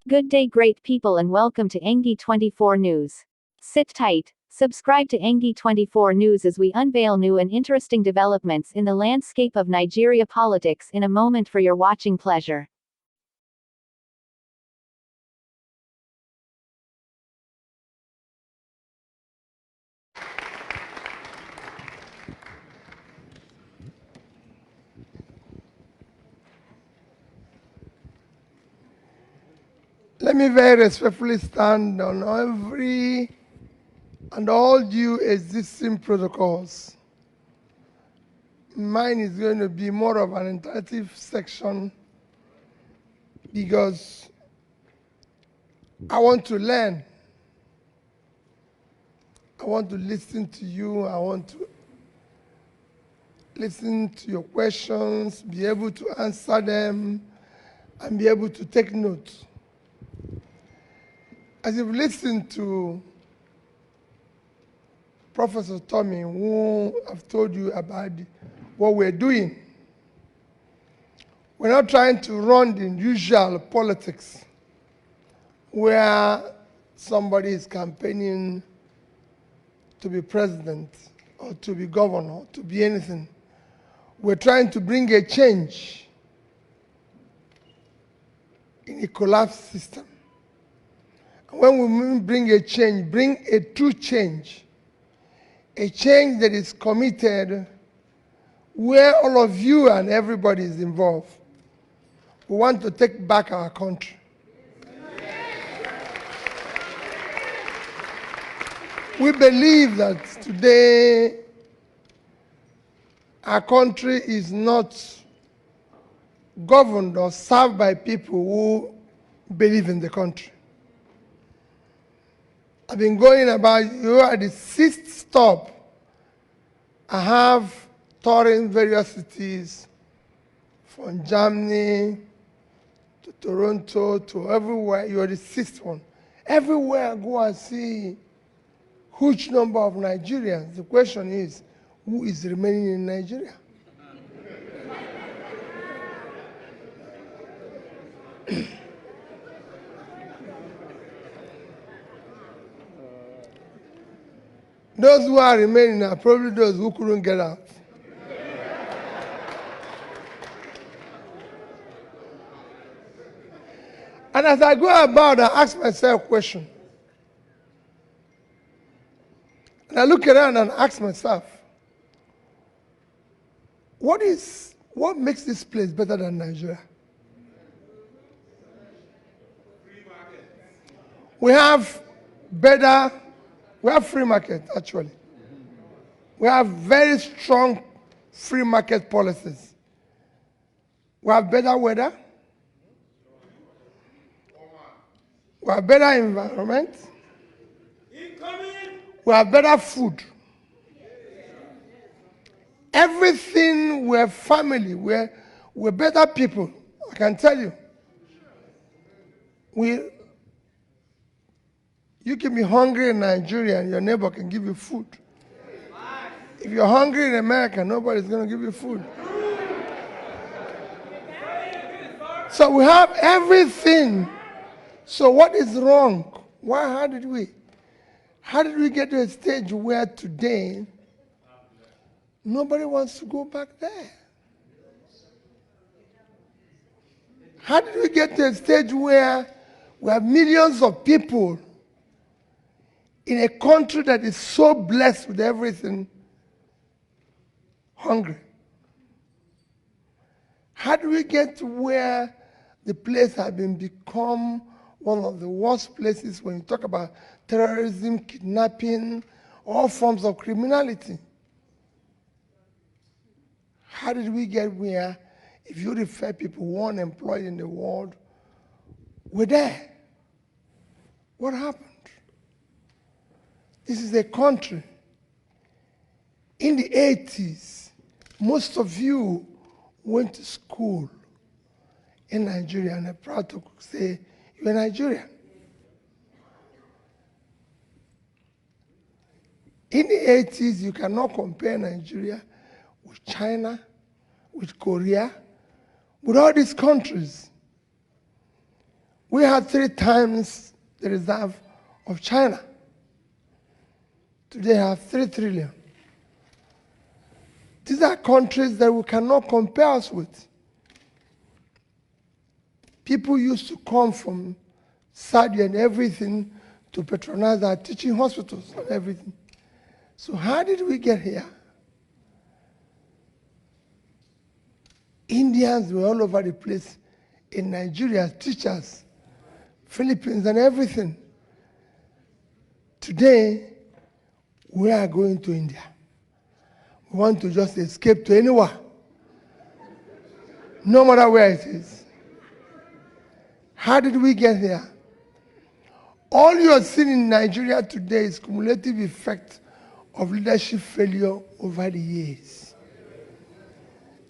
Good day, great people, and welcome to Engi 24 News. Sit tight. Subscribe to Engi 24 News as we unveil new and interesting developments in the landscape of Nigeria politics in a moment for your watching pleasure. Let me very respectfully stand on every and all due existing protocols. Mine is going to be more of an interactive section because I want to learn. I want to listen to you. I want to listen to your questions, be able to answer them, and be able to take notes. As you've listened to Professor Tommy, who I've told you about what we're doing, we're not trying to run the usual politics where somebody is campaigning to be president or to be governor, to be anything. We're trying to bring a change in a collapsed system. And when we bring a change, bring a true change, a change that is committed where all of you and everybody is involved. We want to take back our country. We believe that today our country is not governed or served by people who believe in the country. I've been going about, you are the sixth stop. I have touring various cities from Germany to Toronto to everywhere. You are the sixth one. Everywhere I go and see huge number of Nigerians. The question is, who is remaining in Nigeria? Those who are remaining are probably those who couldn't get out. And as I go about, I ask myself a question. And I look around and ask myself, what makes this place better than Nigeria? We have free market, actually. We have very strong free market policies. We have better weather. We have better environment. We have better food. Everything, we're family, we're better people, I can tell you. You can be hungry in Nigeria and your neighbor can give you food. If you're hungry in America, nobody's going to give you food. So we have everything. So what is wrong? How did we get to a stage where today nobody wants to go back there? How did we get to a stage where we have millions of people in a country that is so blessed with everything hungry? How do we get to where the place has become one of the worst places when you talk about terrorism, kidnapping, all forms of criminality? How did we get where, if you refer people who are unemployed in the world, we're there? What happened? This is a country. In the 80s, most of you went to school in Nigeria, and I'm proud to say you're Nigerian. In the 80s, you cannot compare Nigeria with China, with Korea, with all these countries. We had 3 times the reserve of China. Today have 3 trillion. These are countries that we cannot compare us with. People used to come from Saudi and everything to patronize our teaching hospitals and everything. So how did we get here? Indians were all over the place in Nigeria, teachers, Philippines and everything. Today, we are going to India. We want to just escape to anywhere, no matter where it is. How did we get here? All you are seeing in Nigeria today is cumulative effect of leadership failure over the years.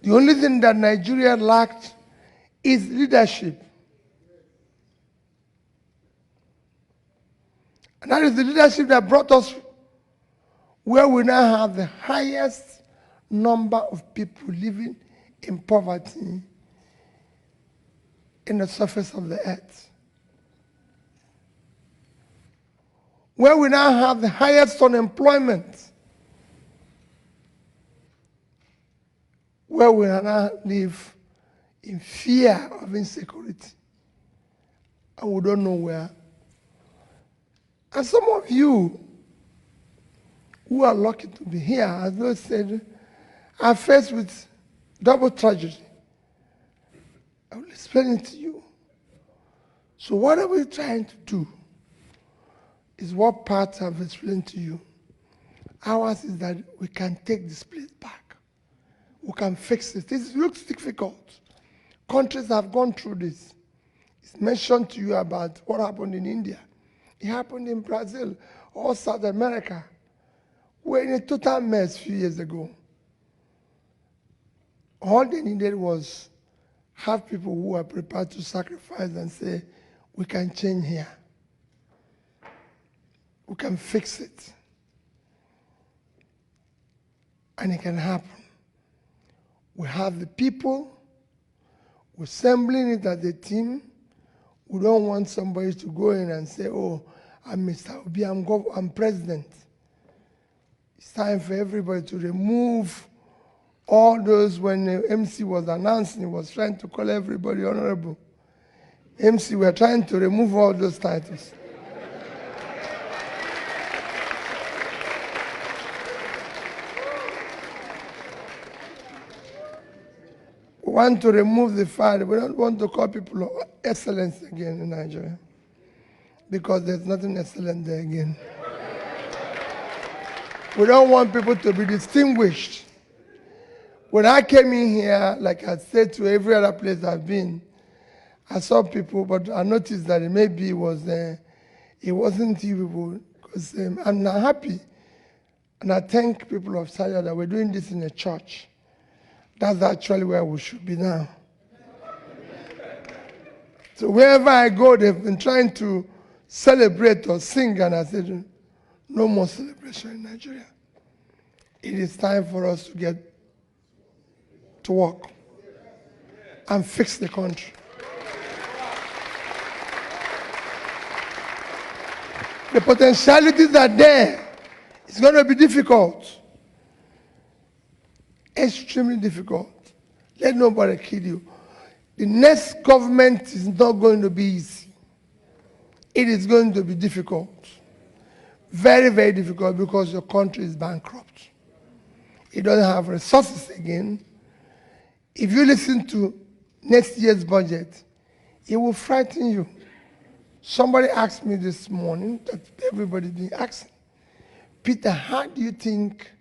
The only thing that Nigeria lacked is leadership. And that is the leadership that brought us where we now have the highest number of people living in poverty in the surface of the earth. Where we now have the highest unemployment. Where we now live in fear of insecurity. And we don't know where. And some of you who are lucky to be here, as Lord said, are faced with double tragedy. I will explain it to you. So what are we trying to do? Is what part I've explained to you. Ours is that we can take this place back. We can fix it. This looks difficult. Countries have gone through this. It's mentioned to you about what happened in India. It happened in Brazil or South America. We're in a total mess a few years ago. All they needed was have people who are prepared to sacrifice and say, we can change here. We can fix it. And it can happen. We have the people. We're assembling it as a team. We don't want somebody to go in and say, oh, I'm Mr. Obi, I'm president. It's time for everybody to remove all those. When the MC was announcing, he was trying to call everybody honorable. MC, we're trying to remove all those titles. We want to remove the fact. We don't want to call people excellence again in Nigeria, because there's nothing excellent there again. We don't want people to be distinguished. When I came in here, like I said to every other place I've been, I saw people, but I noticed that maybe it wasn't you people, because I'm not happy. And I thank people of Sadia that we're doing this in a church. That's actually where we should be now. So wherever I go, they've been trying to celebrate or sing, and I said, no more celebration in Nigeria. It is time for us to get to work and fix the country. The potentialities are there. It's going to be difficult. Extremely difficult. Let nobody kill you. The next government is not going to be easy. It is going to be difficult. Very, very difficult, because your country is bankrupt. It doesn't have resources again. If you listen to next year's budget, it will frighten you. Somebody asked me this morning, that everybody's been asking, Peter, how do you think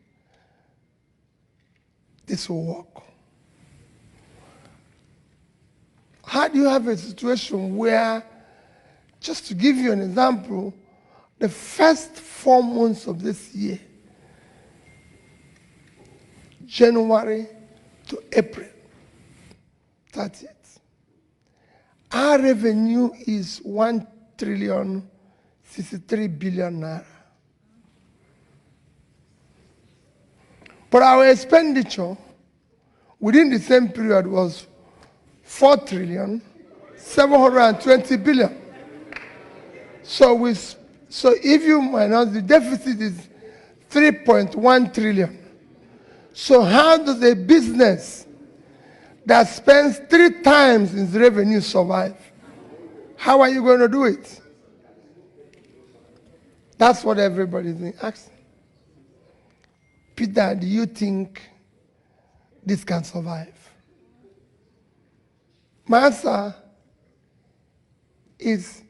this will work? How do you have a situation where, just to give you an example, the first 4 months of this year, January to April 30th, our revenue is 1,063 billion naira. But our expenditure within the same period was 4,6 720 billion. So if you minus the deficit is 3.1 trillion. So how does a business that spends 3 times its revenue survive? How are you going to do it? That's what everybody's been asking. Peter, do you think this can survive? My answer is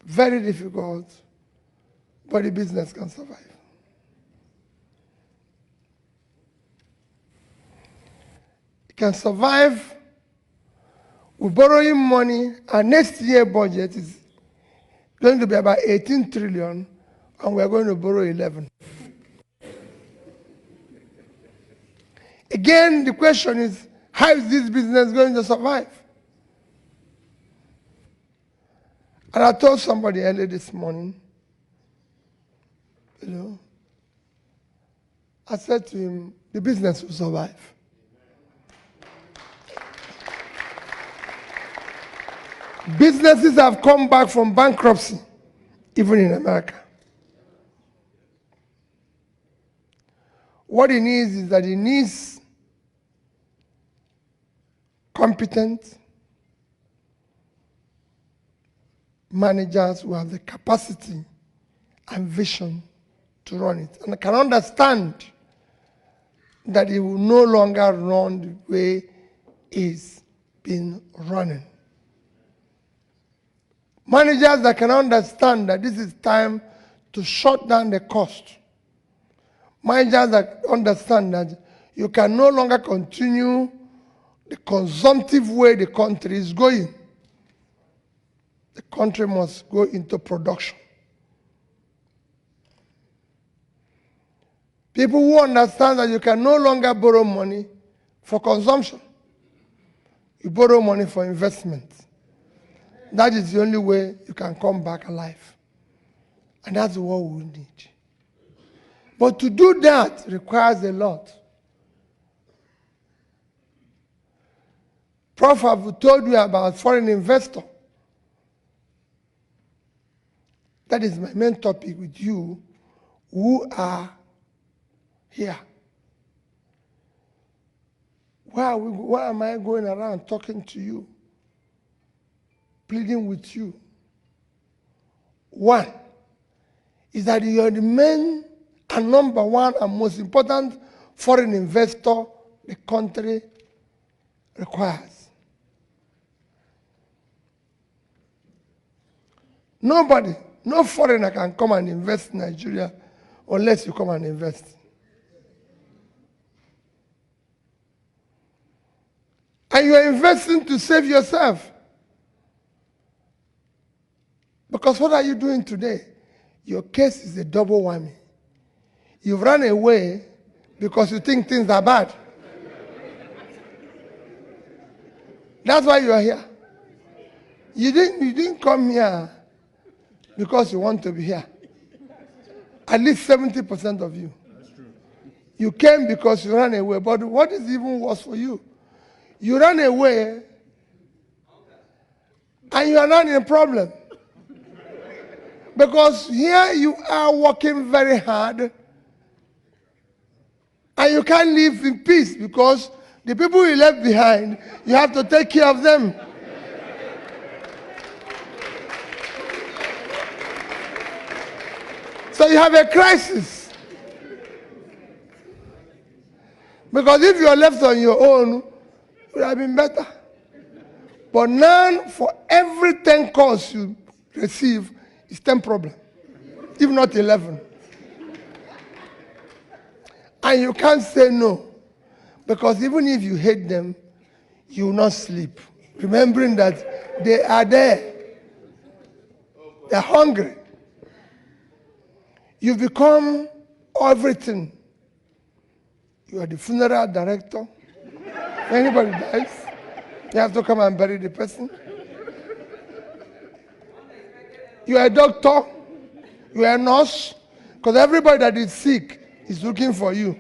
very difficult, but the business can survive. It can survive with borrowing money. Our next year budget is going to be about 18 trillion, and we're going to borrow 11. Again, the question is, how is this business going to survive? And I told somebody earlier this morning, I said to him, the business will survive. Businesses have come back from bankruptcy, even in America. What it needs is that it needs competent managers who have the capacity and vision to run it, and can understand that it will no longer run the way it's been running. Managers that can understand that this is time to shut down the cost. Managers that understand that you can no longer continue the consumptive way the country is going. The country must go into production. People who understand that you can no longer borrow money for consumption. You borrow money for investment. That is the only way you can come back alive. And that's what we need. But to do that requires a lot. Prof, I've told you about foreign investor. That is my main topic with you who are here. Why am I going around talking to you, pleading with you? One is that you are the main and number one and most important foreign investor the country requires. Nobody, no foreigner can come and invest in Nigeria unless you come and invest. And you are investing to save yourself. Because what are you doing today? Your case is a double whammy. You've run away because you think things are bad. That's why you are here. You didn't come here because you want to be here. At least 70% of you. That's true. You came because you ran away. But what is even worse for you? You ran away and you are not in a problem. Because here you are working very hard and you can't live in peace because the people you left behind, you have to take care of them. So you have a crisis. Because if you are left on your own, it would have been better. But now, for every 10 calls you receive, it's 10 problems, if not 11. And you can't say no. Because even if you hate them, you will not sleep. Remembering that they are there. They're hungry. You become everything. You are the funeral director. When anybody dies, you have to come and bury the person. You are a doctor. You are a nurse. Because everybody that is sick is looking for you.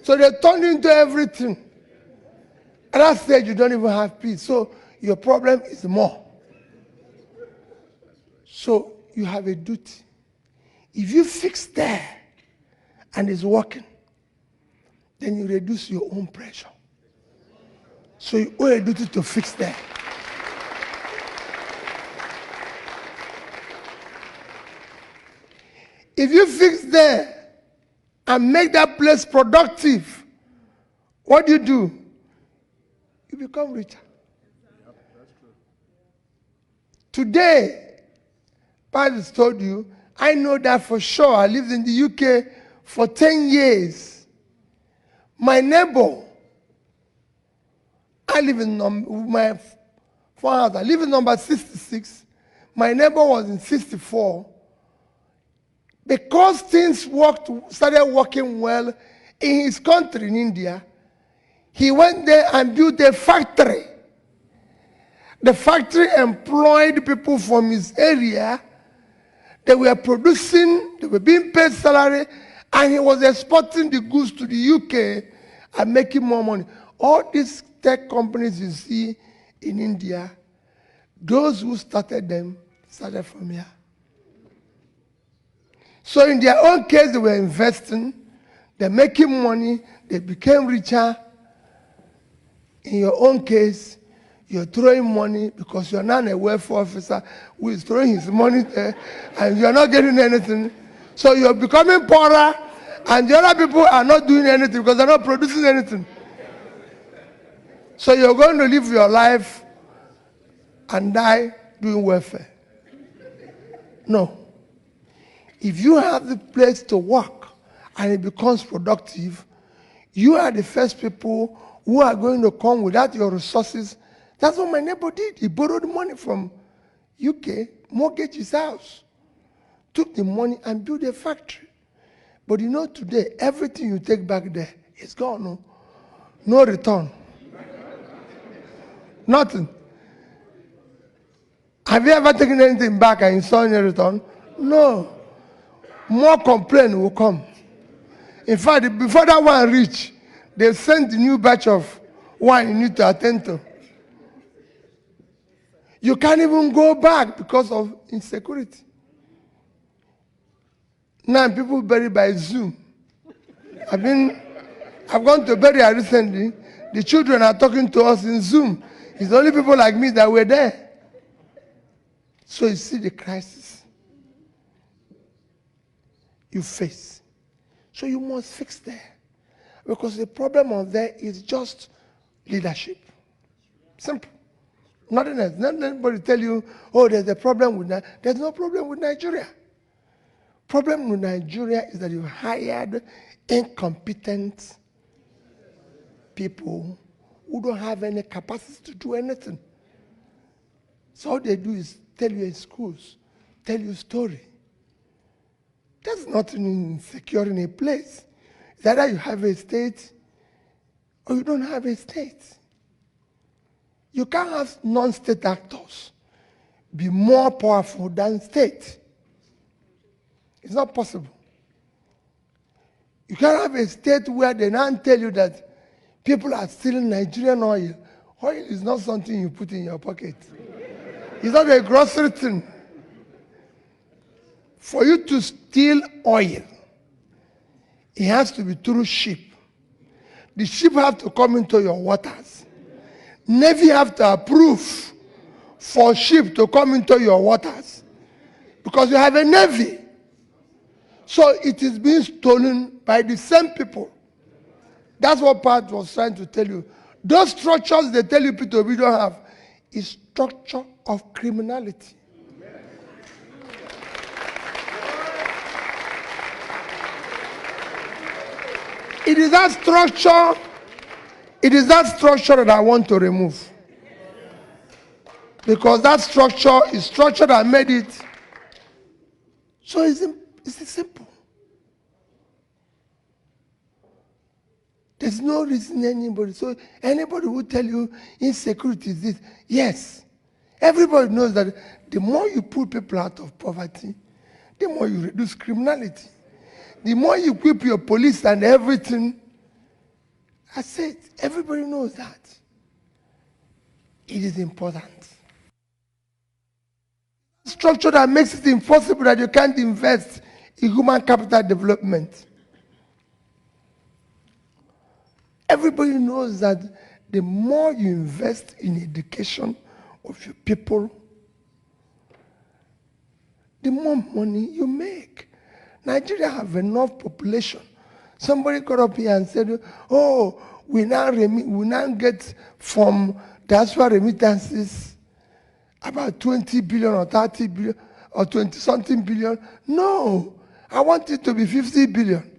So they turn into everything. At that stage, you don't even have peace. So your problem is more. So you have a duty. If you fix there and it's working, then you reduce your own pressure. So you owe a duty to fix there. If you fix there and make that place productive, what do? You become richer. Today, Pastor told you, I know that for sure. I lived in the UK for 10 years. My neighbor, I live in my house. I live in number 66. My neighbor was in 64. Because things started working well in his country, in India, he went there and built a factory. The factory employed people from his area. They were producing, they were being paid salary, and he was exporting the goods to the UK and making more money. All these tech companies you see in India, those who started them started from here. So in their own case, they were investing, they're making money, they became richer. In your own case, you're throwing money because you're not a welfare officer who is throwing his money there and you're not getting anything. So you're becoming poorer and the other people are not doing anything because they're not producing anything. So you're going to live your life and die doing welfare. No. If you have the place to work and it becomes productive, you are the first people who are going to come without your resources. That's what my neighbor did. He borrowed money from UK, mortgaged his house, took the money and built a factory. But you know today, everything you take back there is gone. No, no return. Nothing. Have you ever taken anything back and you saw any return? No. More complaint will come. In fact, before that one reach, they sent the new batch of wine you need to attend to. You can't even go back because of insecurity. Now people buried by Zoom. I've gone to burial recently. The children are talking to us in Zoom. It's only people like me that were there. So you see the crisis you face. So you must fix there. Because the problem of there is just leadership. Simple. Nothing else. Not anybody tell you, oh, there's a problem with that. There's no problem with Nigeria. Problem with Nigeria is that you hired incompetent people who don't have any capacity to do anything. So all they do is tell you in schools, tell you a story. There's nothing in securing a place. It's either you have a state or you don't have a state. You can't have non-state actors be more powerful than state. It's not possible. You can't have a state where they now tell you that people are stealing Nigerian oil. Oil is not something you put in your pocket. It's not a grocery thing. For you to steal oil, it has to be through ship. The ship have to come into your waters. Navy have to approve for ship to come into your waters. Because you have a navy. So it is being stolen by the same people. That's what Pat was trying to tell you. Those structures they tell you Peter Obi don't have is structure of criminality. It is that structure that I want to remove. Because that structure is structure that made it. So it's simple. There's no reason anybody. So anybody who tell you insecurity is this. Yes. Everybody knows that the more you pull people out of poverty, the more you reduce criminality. The more you equip your police and everything, I said, everybody knows that. It is important. Structure that makes it impossible that you can't invest in human capital development. Everybody knows that the more you invest in education of your people, the more money you make. Nigeria have enough population. Somebody got up here and said, oh, we now get from diaspora remittances about 20 billion or 30 billion or 20-something billion. No, I want it to be 50 billion.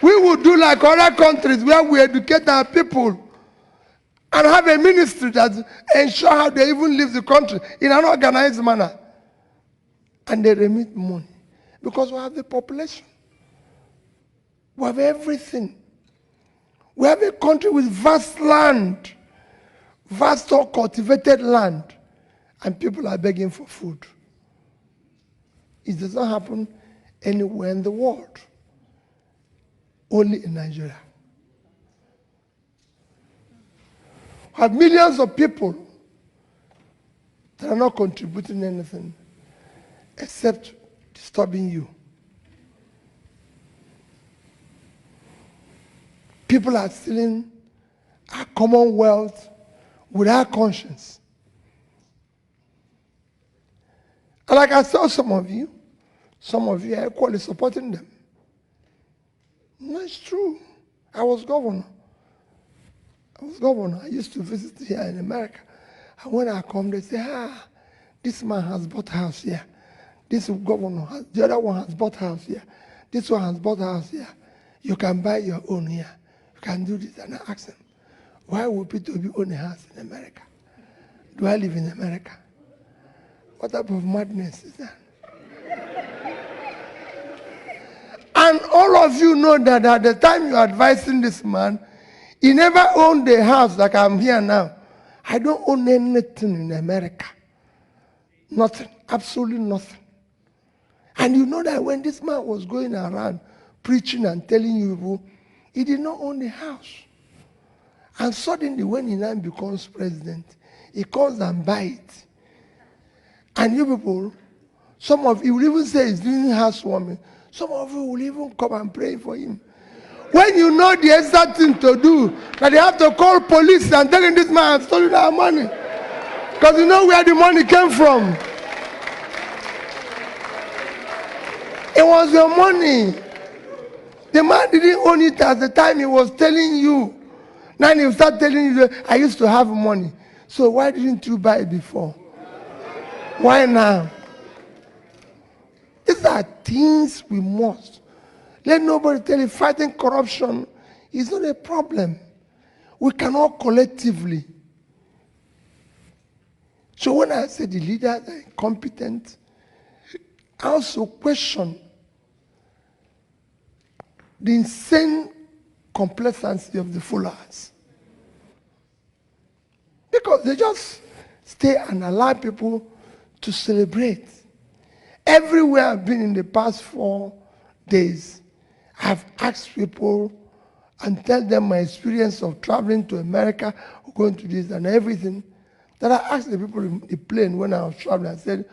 We would do like other countries where we educate our people and have a ministry that ensure how they even leave the country in an organized manner. And they remit money because we have the population. We have everything. We have a country with vast land, vast or cultivated land, and people are begging for food. It does not happen anywhere in the world, only in Nigeria. We have millions of people that are not contributing anything except disturbing you. People are stealing our commonwealth without conscience. And like I saw some of you are equally supporting them. No, it's true. I was governor. I used to visit here in America. And when I come, they say, this man has bought house here. This governor, the other one has bought house here. This one has bought house here. You can buy your own here. You can do this. And I ask them, why would Peter Obi own a house in America? Do I live in America? What type of madness is that? And all of you know that at the time you're advising this man, he never owned a house like I'm here now. I don't own anything in America. Nothing. Absolutely nothing. And you know that when this man was going around preaching and telling you people, he did not own a house. And suddenly when he now becomes president, he comes and buys it. And you people, some of you will even say he's doing housewarming. Some of you will even come and pray for him. When you know the exact thing to do, that they have to call police and tell him this man has stolen our money. Because you know where the money came from. It was your money. The man didn't own it at the time he was telling you. Now he will start telling you, I used to have money. So why didn't you buy it before? Why now? These are things we must. Let nobody tell you fighting corruption is not a problem. We cannot collectively. So when I say the leaders are incompetent, I also question the insane complacency of the followers. Because they just stay and allow people to celebrate. Everywhere I've been in the past 4 days, I've asked people and tell them my experience of traveling to America, or going to this and everything. That I asked the people in the plane when I was traveling, I said,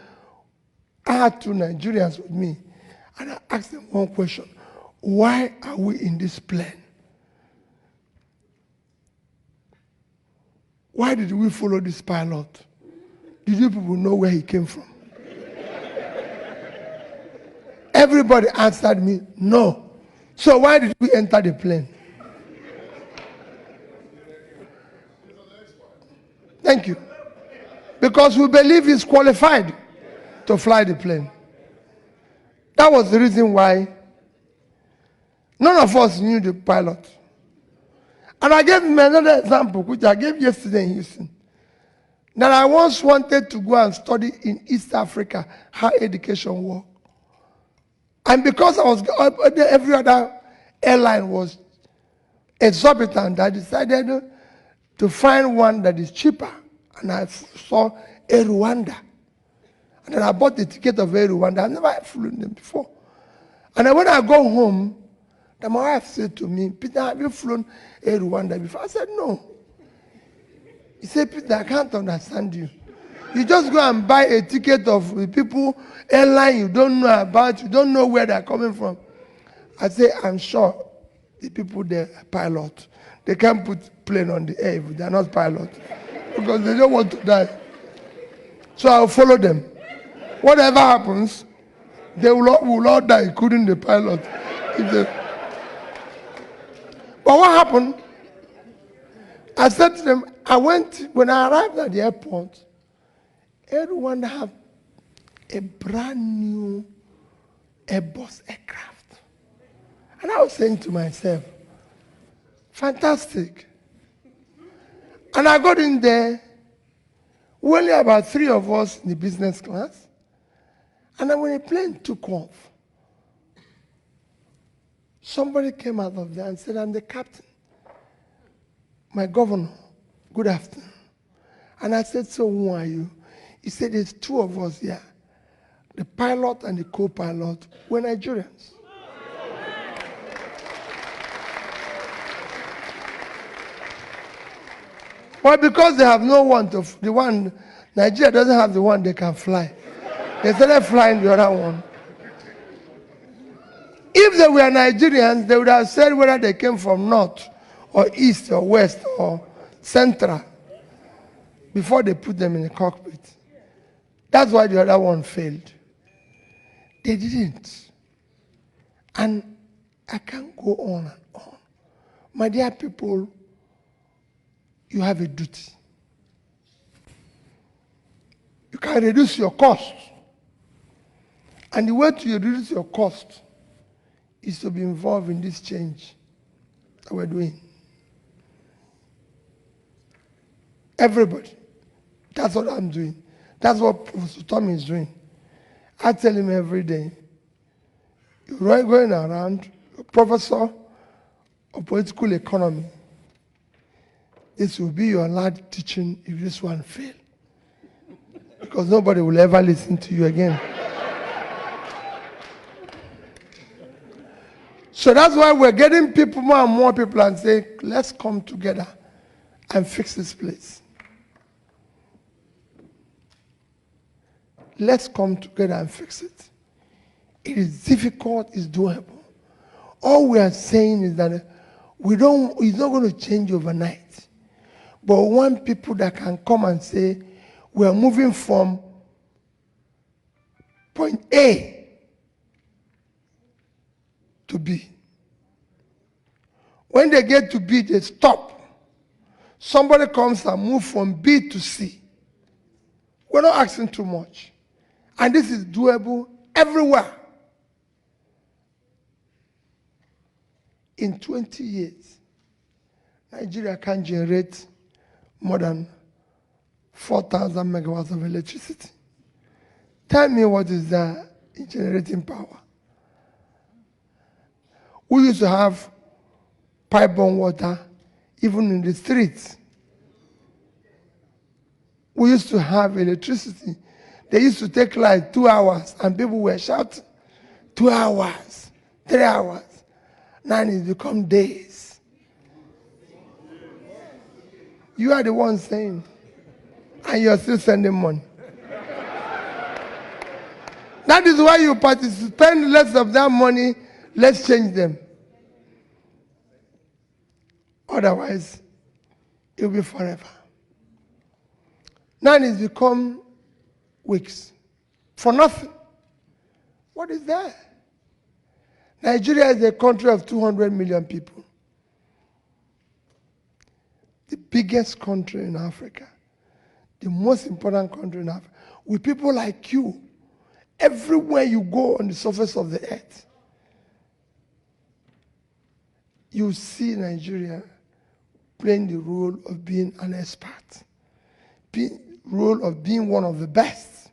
I had 2 Nigerians with me. And I asked them one question. Why are we in this plane? Why did we follow this pilot? Did you people know where he came from? Everybody answered me, no. So why did we enter the plane? Thank you. Because we believe he's qualified to fly the plane. That was the reason why none of us knew the pilot. And I gave him another example, which I gave yesterday in Houston. That I once wanted to go and study in East Africa how education works. And because I was every other airline was exorbitant, I decided to find one that is cheaper. And I saw Air Rwanda. And then I bought the ticket of Air Rwanda. I've never flown them before. And then when I go home, And my wife said to me, Peter, have you flown a Rwanda before? I said, no. He said, Peter, I can't understand you. You just go and buy a ticket of the people, airline you don't know about, you don't know where they're coming from. I say, I'm sure the people there are pilots. They can't put plane on the air if they're not pilots because they don't want to die. So I'll follow them. Whatever happens, they will all die, including the pilot. But what happened? I said to them, when I arrived at the airport, everyone had a brand new Airbus aircraft. And I was saying to myself, fantastic. And I got in there, only about 3 of us in the business class. And then when the plane took off, somebody came out of there and said, I'm the captain. My governor, good afternoon. And I said, so who are you? He said, there's 2 of us here. The pilot and the co-pilot were Nigerians. Well, because they have no one to, Nigeria doesn't have the one they can fly. They started flying the other one. If they were Nigerians, they would have said whether they came from north or east or west or central before they put them in the cockpit. That's why the other one failed. They didn't. And I can't go on and on. My dear people, you have a duty. You can reduce your cost. And the way to reduce your cost is to be involved in this change that we're doing. Everybody. That's what I'm doing. That's what Professor Tommy is doing. I tell him every day, you're going around, a professor of political economy. This will be your last teaching if this one fails. Because nobody will ever listen to you again. So that's why we're getting people, more and more people, and say, let's come together and fix this place. Let's come together and fix it. It is difficult, it's doable. All we are saying is that it's not going to change overnight. But we want people that can come and say, we are moving from point A to B. When they get to B, they stop. Somebody comes and moves from B to C. We're not asking too much. And this is doable everywhere. In 20 years, Nigeria can generate more than 4,000 megawatts of electricity. Tell me what is that in generating power. We used to have pipe-borne water even in the streets. We used to have electricity. They used to take like 2 hours and people were shouting, 2 hours, 3 hours. Now it's become days. You are the one saying, and you're still sending money. That is why you spend less of that money, let's change them. Otherwise, it will be forever. Now it's become weeks for nothing. What is that? Nigeria is a country of 200 million people. The biggest country in Africa. The most important country in Africa. With people like you, everywhere you go on the surface of the earth, you see Nigeria playing the role of being an expert, role of being one of the best.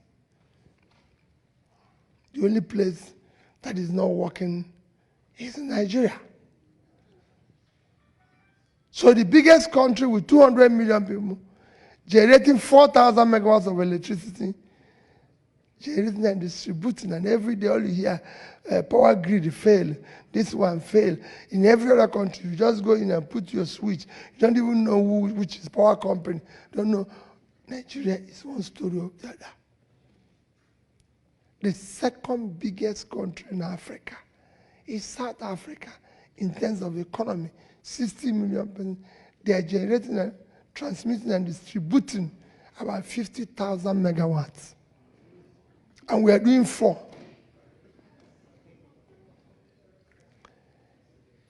The only place that is not working is in Nigeria. So the biggest country with 200 million people, generating 4,000 megawatts of electricity, generating and distributing, and every day all you hear, power grid fail, this one fail. In every other country, you just go in and put your switch. You don't even know which is power company. Don't know. Nigeria is one story of the other. The second biggest country in Africa is South Africa in terms of economy. 60 million people. They are generating and transmitting and distributing about 50,000 megawatts. And we are doing 4.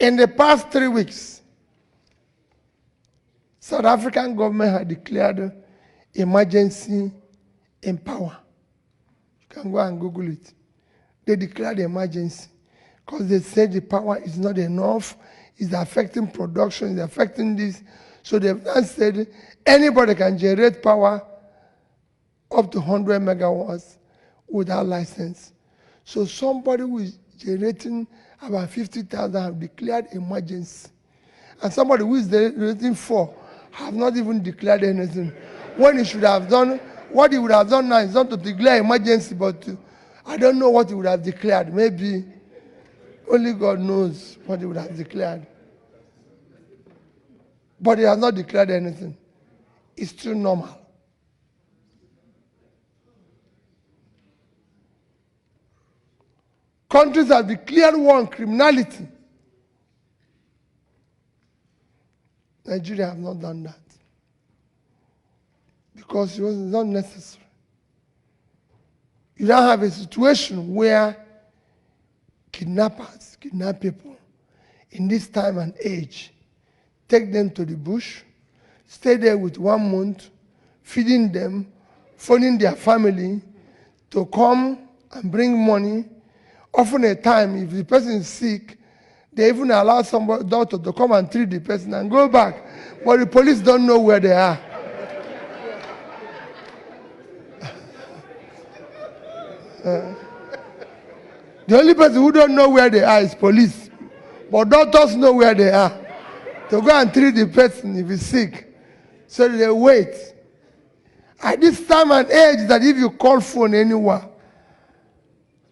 In the past 3 weeks, South African government had declared emergency in power. You can go and Google it. They declared emergency because they said the power is not enough, it's affecting production, it's affecting this. So they've now said anybody can generate power up to 100 megawatts without license. So somebody who is generating about 50,000 have declared emergency. And somebody who is generating 4 have not even declared anything. When he should have done, what he would have done now is not to declare emergency, but I don't know what he would have declared. Maybe only God knows what he would have declared. But he has not declared anything. It's still normal. Countries have declared war on criminality. Nigeria has not done that because it was not necessary. You don't have a situation where kidnappers kidnap people in this time and age, take them to the bush, stay there with 1 month, feeding them, phoning their family to come and bring money. Often a time, if the person is sick, they even allow somebody, doctor, to come and treat the person and go back. But the police don't know where they are. The only person who don't know where they are is police. But doctors know where they are. To go and treat the person if he's sick. So they wait. At this time and age that if you call phone anywhere,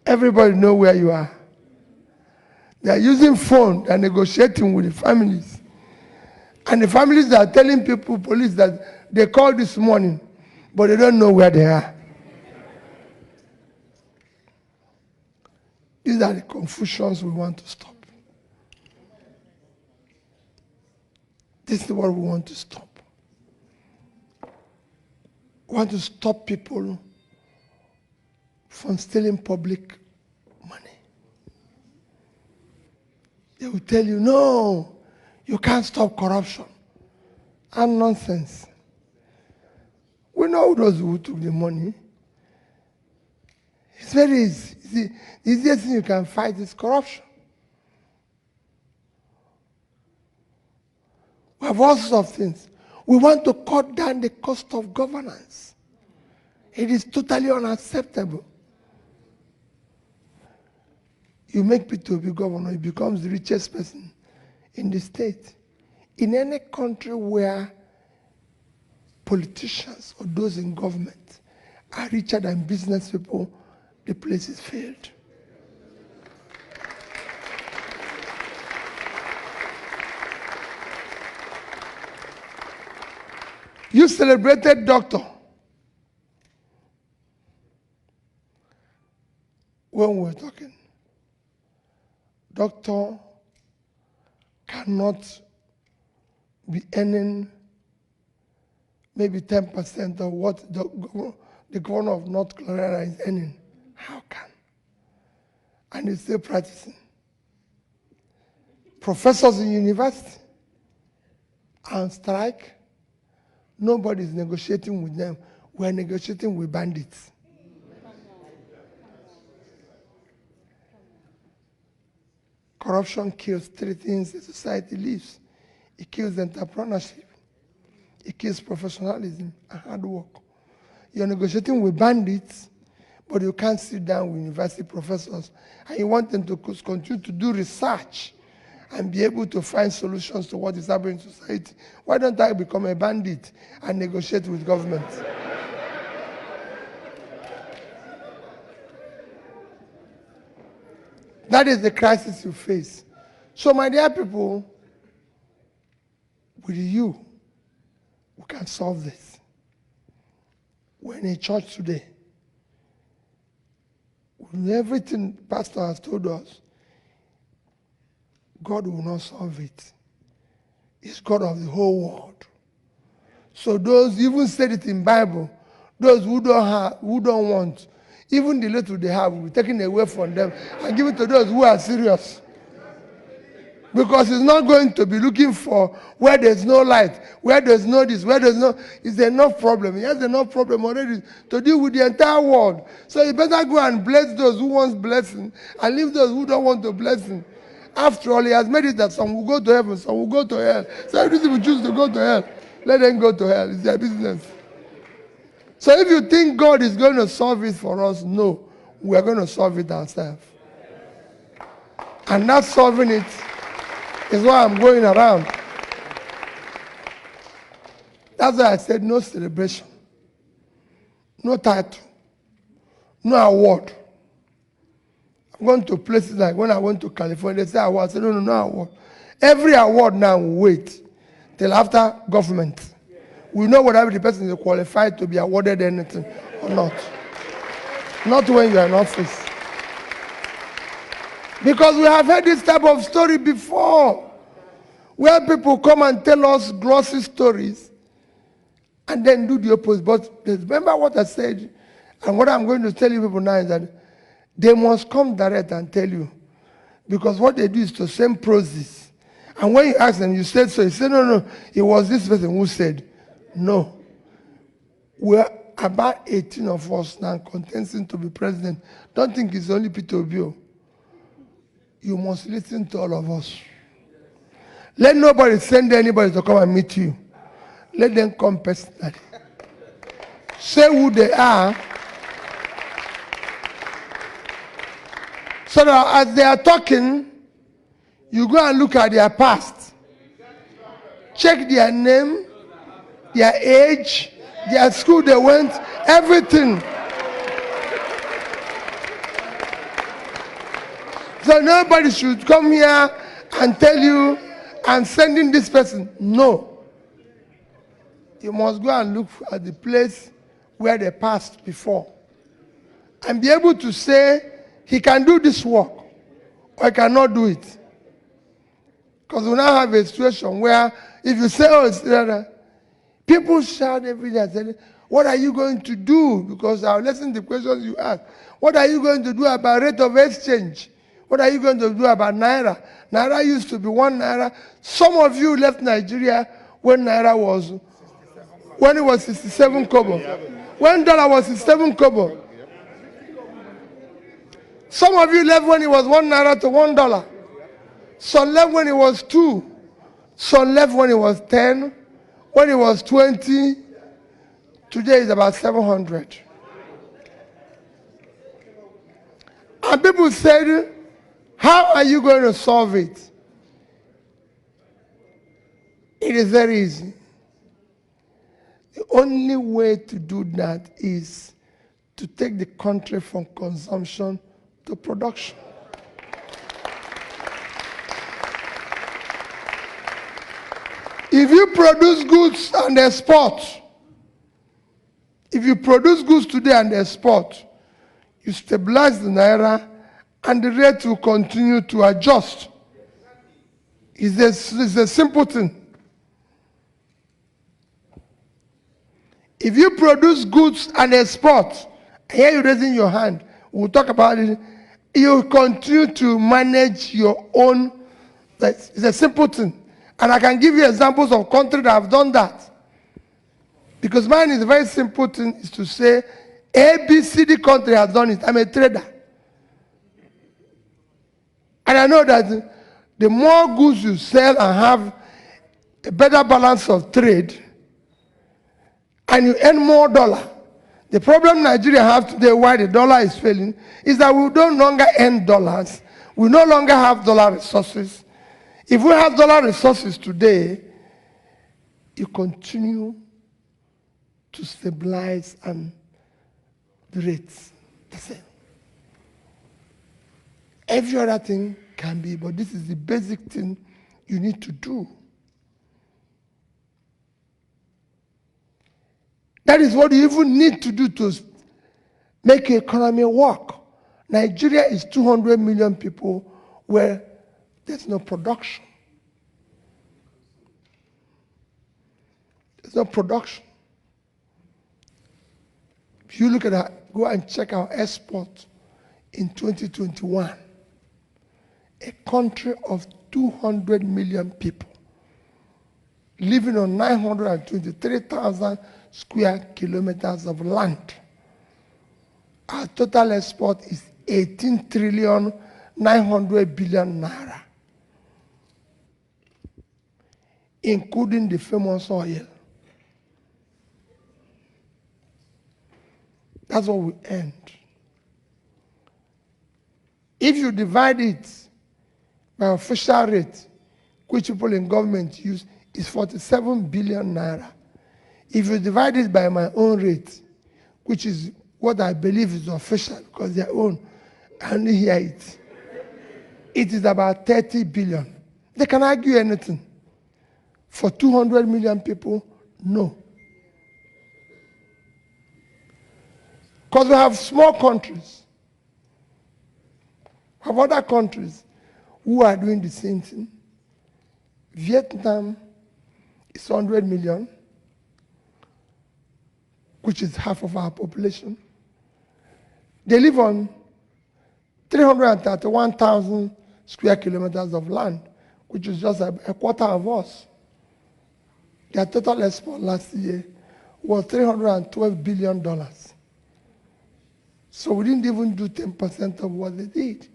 everybody know where you are. They are using phone, they are negotiating with the families. And the families are telling people, police, that they called this morning, but they don't know where they are. These are the confusions we want to stop. This is what we want to stop. We want to stop people from stealing public money. They will tell you, no, you can't stop corruption. And nonsense. We know those who took the money. It's very easy. The easiest thing you can fight is corruption. We have all sorts of things. We want to cut down the cost of governance. It is totally unacceptable. You make Peter Obi governor, he becomes the richest person in the state. In any country where politicians or those in government are richer than business people, the place is failed. You celebrated doctor. When we were talking, doctor cannot be earning maybe 10% of what the governor of North Carolina is earning. How can? And he's still practicing. Professors in university are on strike. Nobody's negotiating with them. We're negotiating with bandits. Corruption kills 3 things a society lives. It kills entrepreneurship. It kills professionalism and hard work. You're negotiating with bandits, but you can't sit down with university professors and you want them to continue to do research and be able to find solutions to what is happening in society. Why don't I become a bandit and negotiate with government? That is the crisis you face. So, my dear people, with you, we can solve this. We're in a church today. With everything Pastor has told us, God will not solve it. He's God of the whole world. So those, even said it in Bible, those who don't want, even the little they have will be taken away from them and given to those who are serious. Because he's not going to be looking for where there's no light, where there's no this, where there's no, it's enough problem. He has enough problem already to deal with the entire world. So you better go and bless those who want blessing and leave those who don't want the blessing. After all, he has made it that some will go to heaven, some will go to hell. So if people choose to go to hell, let them go to hell. It's their business. So if you think God is going to solve it for us, no. We are going to solve it ourselves. And not solving it is why I'm going around. That's why I said no celebration, no title, no award. I'm going to places like when I went to California, they say award. I said, no award. Every award now will wait till after government. We know whether the person is qualified to be awarded anything or not. Not when you are in office. Because we have heard this type of story before, where people come and tell us glossy stories and then do the opposite. But remember what I said, and what I'm going to tell you people now is that they must come direct and tell you. Because what they do is to send proses. And when you ask them, you said so. You say, no, it was this person who said. No. We're about 18 of us now contesting to be president. Don't think it's only Peter Obi. You must listen to all of us. Let nobody send anybody to come and meet you. Let them come personally. Say who they are. So that as they are talking, you go and look at their past. Check their name, their age, their school they went, everything. So nobody should come here and tell you, I'm sending this person. No. You must go and look at the place where they passed before. And be able to say, he can do this work, or he cannot do it. Because we now have a situation where, if you say, oh, it's people shout every day and say, what are you going to do? Because I'll listen to the questions you ask. What are you going to do about rate of exchange? What are you going to do about Naira? Naira used to be 1 Naira. Some of you left Nigeria when Naira was, when it was 67 kobo. When dollar was 67 kobo. Some of you left when it was 1 Naira to $1. Some left when it was 2. Some left when it was 10. When it was 20. Today is about 700. And people said, how are you going to solve it? It is very easy. The only way to do that is to take the country from consumption to production. If you produce goods and export, if you produce goods today and export, you stabilize the Naira and the rate will continue to adjust. It's a simple thing. If you produce goods and export, here you're raising your hand, we'll talk about it, you continue to manage your own. It's a simple thing. And I can give you examples of countries that have done that. Because mine is a very simple thing, is to say, ABCD country has done it. I'm a trader. And I know that the more goods you sell and have a better balance of trade, and you earn more dollar. The problem Nigeria have today, why the dollar is failing, is that we no longer earn dollars. We no longer have dollar resources. If we have dollar resources today, you continue to stabilize and the rates the same. Every other thing can be, but this is the basic thing you need to do. That is what you even need to do to make the economy work. Nigeria is 200 million people where there's no production. There's no production. If you look at that, go and check our export in 2021. A country of 200 million people living on 923,000 square kilometers of land. Our total export is 18 trillion 900 billion naira, including the famous oil. That's what we earned. If you divide it by official rate, which people in government use, is 47 billion naira. If you divide it by my own rate, which is what I believe is official, because their own, I only hear it, it is about 30 billion. They can argue anything. For 200 million people, no. Because we have small countries, we have other countries who are doing the same thing. Vietnam is 100 million, which is half of our population. They live on 331,000 square kilometers of land, which is just a quarter of us. Their total export last year was $312 billion. So we didn't even do 10% of what they did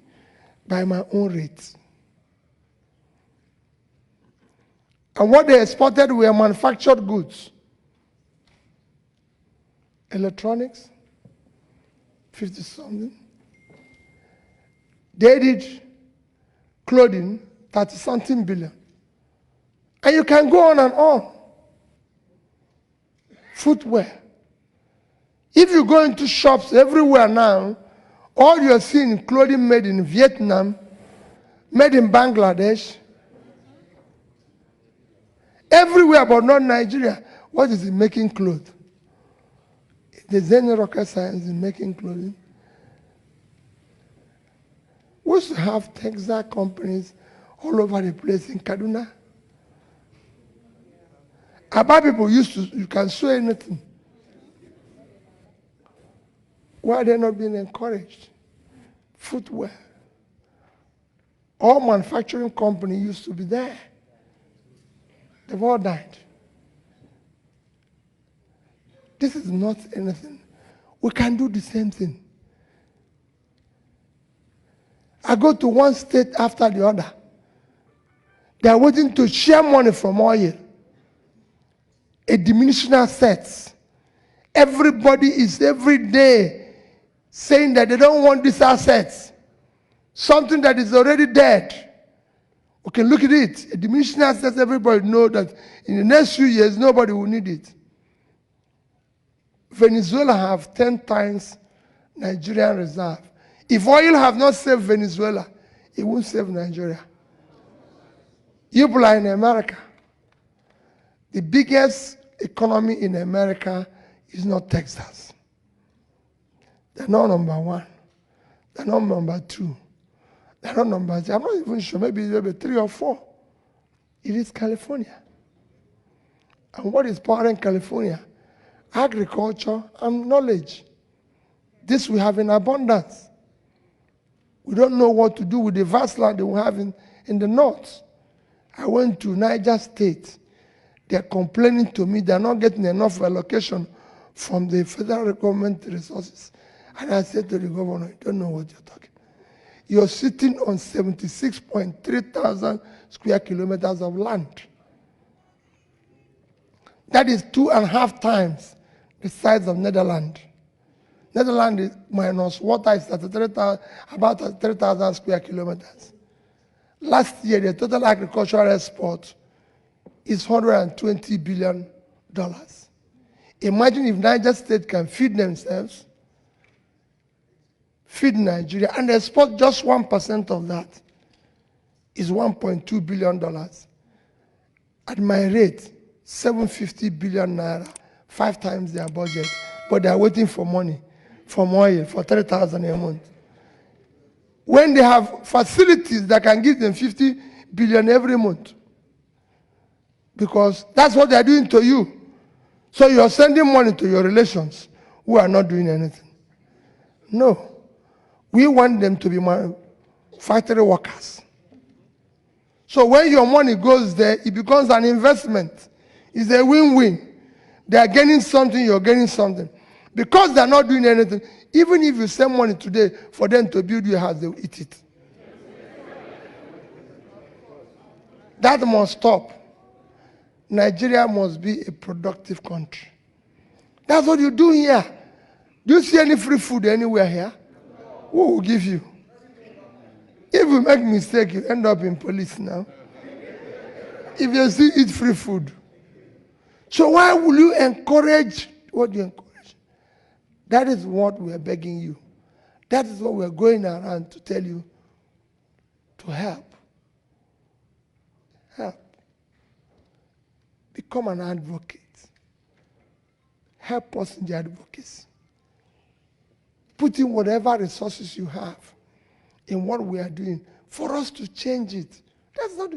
by my own rate. And what they exported were manufactured goods. Electronics, 50-something. They did clothing, 30-something billion. And you can go on and on. Footwear. If you go into shops everywhere now, all you're seeing clothing made in Vietnam, made in Bangladesh, everywhere but not Nigeria. What is it making clothes? There's any rocket science in making clothing. We used to have textile companies all over the place in Kaduna. Aba people used to, you can sew anything. Why are they not being encouraged? Footwear. All manufacturing companies used to be there. They've all died. This is not anything. We can do the same thing. I go to one state after the other. They are waiting to share money from oil. A diminishing assets. Everybody is every day saying that they don't want these assets. Something that is already dead. Okay, look at it. A diminishing assets, everybody knows that in the next few years, nobody will need it. Venezuela have 10 times Nigerian reserve. If oil have not saved Venezuela, it won't save Nigeria. You people are in America. The biggest economy in America is not Texas. They're not number one. They're not number two. They're not number three. I'm not even sure. Maybe 3 or 4. It is California. And what is powering California? Agriculture and knowledge. This we have in abundance. We don't know what to do with the vast land that we have in the north. I went to Niger State. They're complaining to me they're not getting enough allocation from the federal government resources. And I said to the governor, you don't know what you're talking. You're sitting on 76.3 thousand square kilometers of land. That is 2.5 times the size of Netherlands. Netherlands is minus water is about 3,000 square kilometers. Last year, the total agricultural export is $120 billion. Imagine if Niger State can feed themselves feed Nigeria, and export just 1% of that is $1.2 billion. At my rate, 750 billion naira, 5 times their budget, but they are waiting for money from oil for 3,000 a month. When they have facilities that can give them 50 billion every month, because that's what they are doing to you. So you are sending money to your relations who are not doing anything. No. We want them to be factory workers. So when your money goes there, it becomes an investment. It's a win-win. They are gaining something, you're gaining something. Because they're not doing anything, even if you send money today for them to build your house, they will eat it. That must stop. Nigeria must be a productive country. That's what you do here. Do you see any free food anywhere here? Who will give you? If you make mistake, you end up in police now. If you still eat free food. So why will you encourage what you encourage? That is what we are begging you. That is what we are going around to tell you to help. Help. Become an advocate. Help us in the advocacy. Put in whatever resources you have in what we are doing for us to change it. That's not,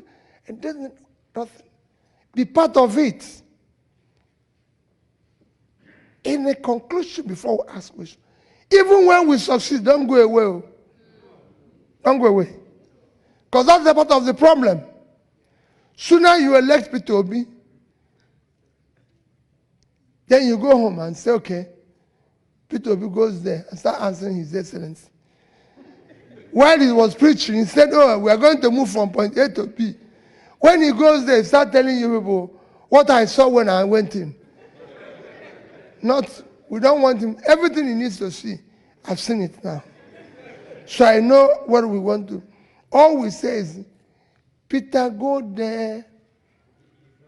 it doesn't, nothing. Be part of it. In a conclusion, before we ask questions, even when we succeed, don't go away. Don't go away. Because that's the part of the problem. Sooner you elect Peter Obi, then you go home and say, okay, Peter Obi goes there and start answering His Excellency. While he was preaching, he said, oh, we are going to move from point A to B. When he goes there, he starts telling you people what I saw when I went in. Not, we don't want him, everything he needs to see, I've seen it now. So I know what we want to. All we say is, Peter, go there.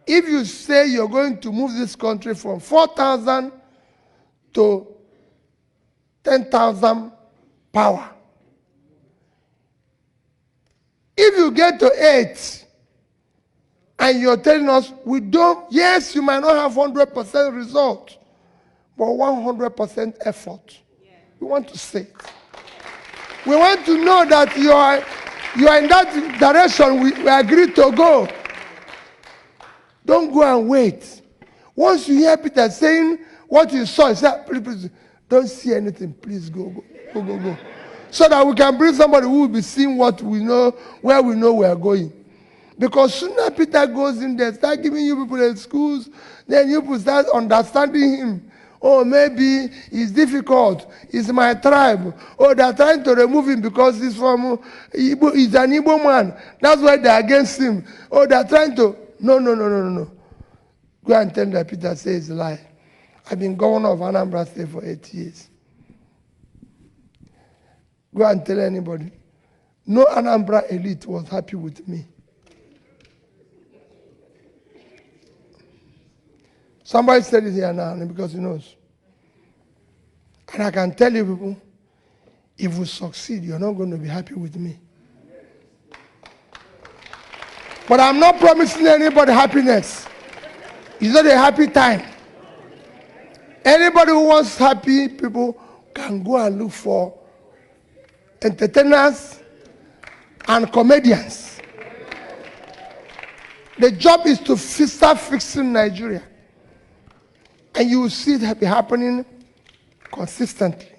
If you say you're going to move this country from 4,000 to 10,000 power, if you get to 8 and you're telling us we don't, yes, you might not have 100% result, but 100% effort. Yeah. We want to say it. We want to know that you are in that direction we agreed to go. Don't go and wait. Once you hear Peter saying what you saw, you say, please, don't see anything. Please go. So that we can bring somebody who will be seeing what we know, where we know we are going. Because sooner Peter goes in there, start giving you people in schools, then you people start understanding him. Oh, maybe it's difficult. It's my tribe. Oh, they're trying to remove him because he's from Igbo, he's an Igbo man. That's why they're against him. Oh, they're trying to. No. Go and tell that Peter says a lie. I've been governor of Anambra State for 8 years. Go and tell anybody. No Anambra elite was happy with me. Somebody said it here now because he knows. And I can tell you people, if we succeed, you're not going to be happy with me. But I'm not promising anybody happiness. It's not a happy time. Anybody who wants happy people can go and look for entertainers and comedians. The job is to start fixing Nigeria. And you will see it be happening consistently.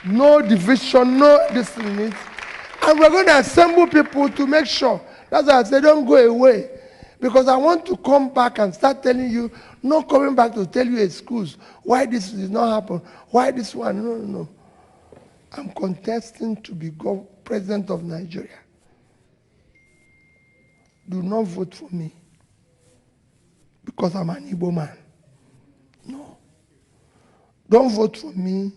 No division, no this in it. And we're going to assemble people to make sure. That's why I say don't go away. Because I want to come back and start telling you, not coming back to tell you excuse why this did not happen, why this one. No. I'm contesting to be president of Nigeria. Do not vote for me because I'm an Igbo man. No. Don't vote for me,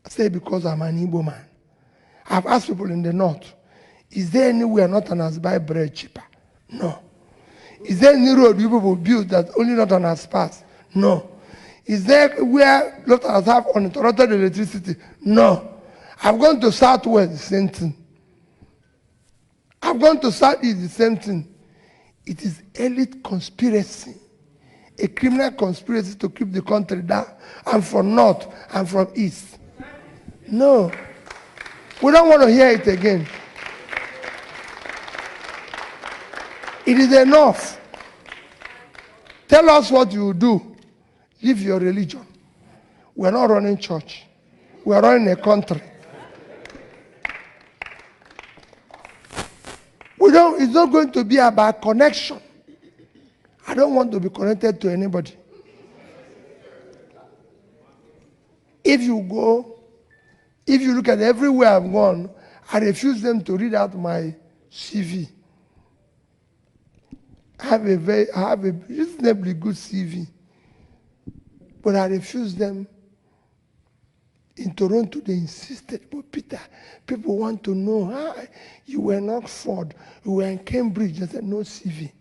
say because I'm an Igbo man. I've asked people in the north, is there anywhere Northerners buy bread cheaper? No. Is there any road people will build that only Northerners pass? No. Is there where Northerners have uninterrupted electricity? No. I've gone to Southwest, the same thing. I've gone to Southeast, the same thing. It is elite conspiracy, a criminal conspiracy to keep the country down. I'm from North, I'm from East. No, we don't want to hear it again. It is enough. Tell us what you will do. Leave your religion. We're not running church. We're running a country. It's not going to be about connection. I don't want to be connected to anybody. If you look at everywhere I've gone, I refuse them to read out my CV. I have a reasonably good CV. But I refuse them. In Toronto, they insisted, but Peter, people want to know, you were in Oxford, you were in Cambridge. I said, no CV.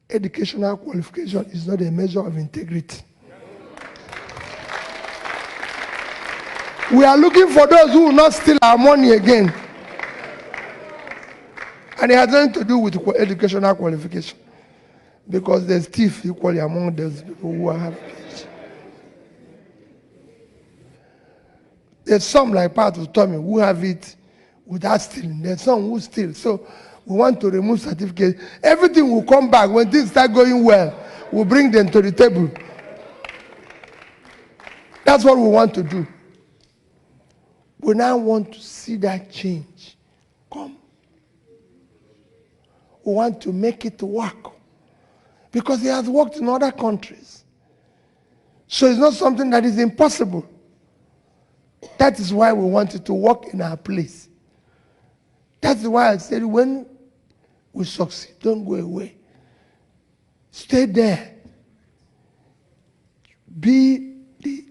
Educational qualification is not a measure of integrity. We are looking for those who will not steal our money again. And it has nothing to do with educational qualification. Because there's thief equally among those people who have PhD. There's some like part of Tommy who have it without stealing. There's some who steal. So we want to remove certificates. Everything will come back. When things start going well, we'll bring them to the table. That's what we want to do. We now want to see that change come. We want to make it work. Because it has worked in other countries. So it's not something that is impossible. That is why we want it to work in our place. That's why I said when we succeed, don't go away. Stay there. Be the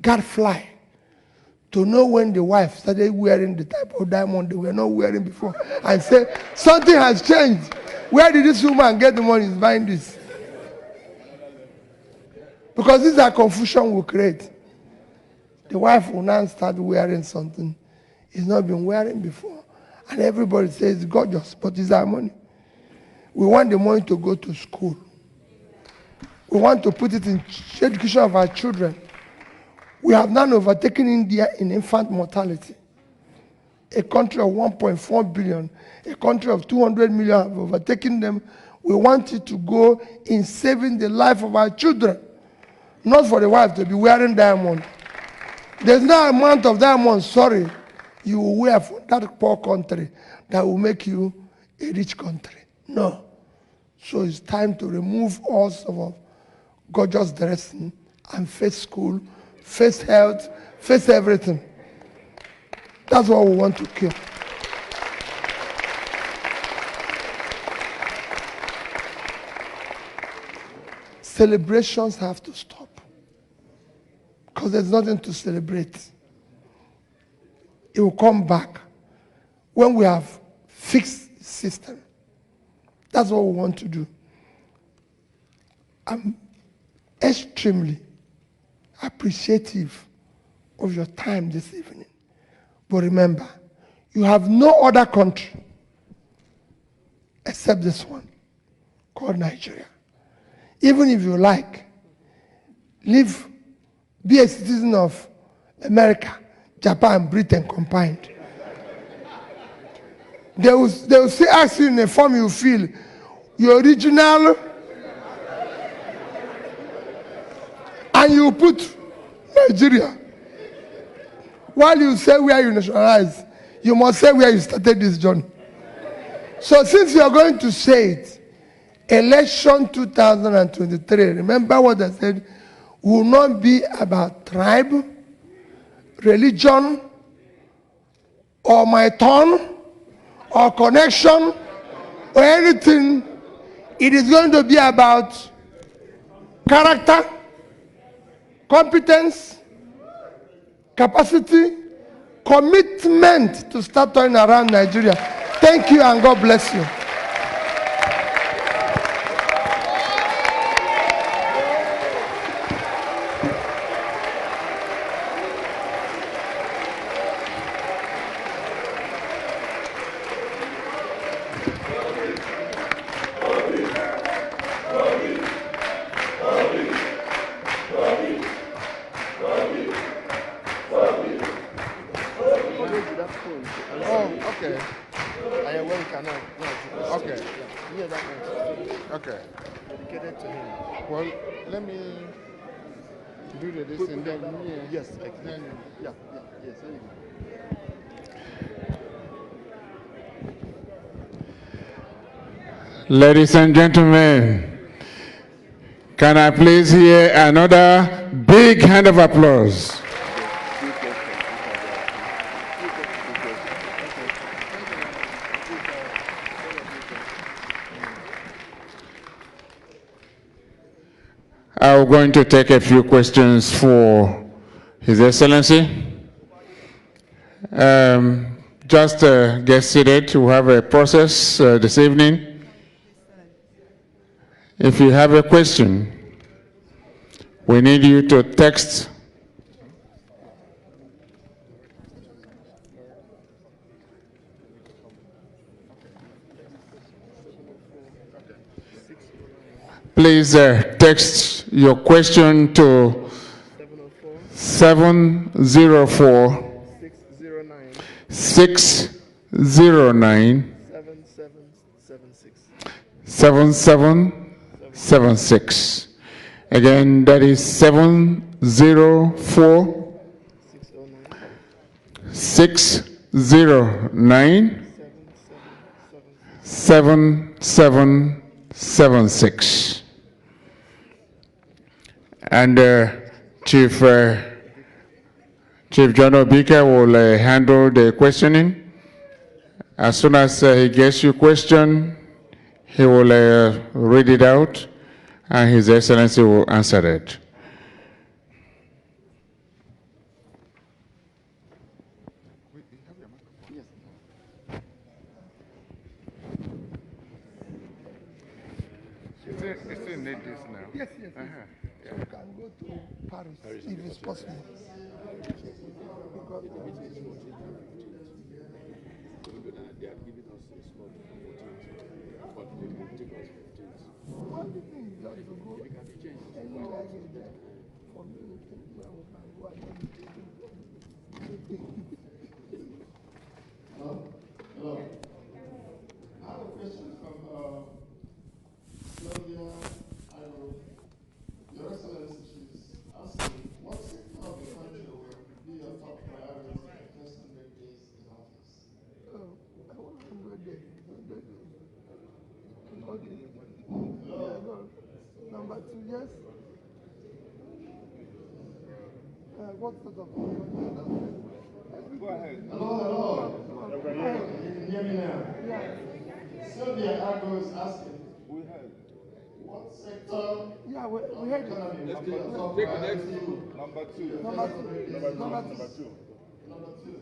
gadfly to know when the wife started wearing the type of diamond they were not wearing before. And say, something has changed. Where did this woman get the money? Is buying this. Because this is a confusion we create. The wife will now start wearing something he's not been wearing before. And everybody says it's gorgeous, but it's our money. We want the money to go to school. We want to put it in education of our children. We have now overtaken India in infant mortality. A country of 1.4 billion, a country of 200 million have overtaken them. We want it to go in saving the life of our children, not for the wife to be wearing diamond. There's no amount of diamonds, sorry, you will wear for that poor country that will make you a rich country. No. So it's time to remove all sort of gorgeous dressing and face school, face health, face everything. That's what we want to kill. Celebrations have to stop. Because there's nothing to celebrate. It will come back when we have fixed system. That's what we want to do. I'm extremely appreciative of your time this evening. But remember, you have no other country except this one, called Nigeria. Even if you like, be a citizen of America, Japan, Britain combined. They will say, ask you in a form you feel, your original, and you put Nigeria. While you say where you nationalize, you must say where you started this journey. So since you are going to say it, election 2023, remember what I said, will not be about tribe, religion, or my turn, or connection, or anything. It is going to be about character, competence, capacity, commitment to start turning around Nigeria. Thank you and God bless you. Okay. I well cannot. Okay. Yeah, that makes sense. Okay. Dedicated to him. Well, let me do this and then yes, then yes, there you go. Ladies and gentlemen, can I please hear another big hand of applause? I'm going to take a few questions for His Excellency. Just get seated. We have a process this evening. If you have a question, we need you to text Please text your question to 704 609 7776. Again, that is 704 609 7776. And Chief John Obika will handle the questioning. As soon as he gets your question, he will read it out, and His Excellency will answer it. Still need this now. Yes. So we can go to Paris if it's possible. Hello. I have a question from Claudia Iro. Your Excellency, she's asking, what sector of the country will be your top priority in the first 100 days in office? I want 100 days. 100 days. Okay. Hello? Number 2, yes. What sort of? Go ahead. Hello. You can hear me now? Yeah. Sylvia Argo is asking, what sector Yeah, we heard it. economy will be your top Take the priority? next two. Number two. Number 2. Number two.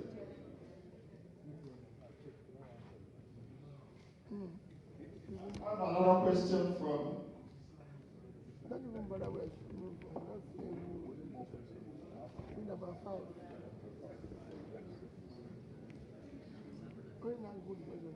I have another question from I don't even bother where it's moved from. Number 5. Very nice, good question.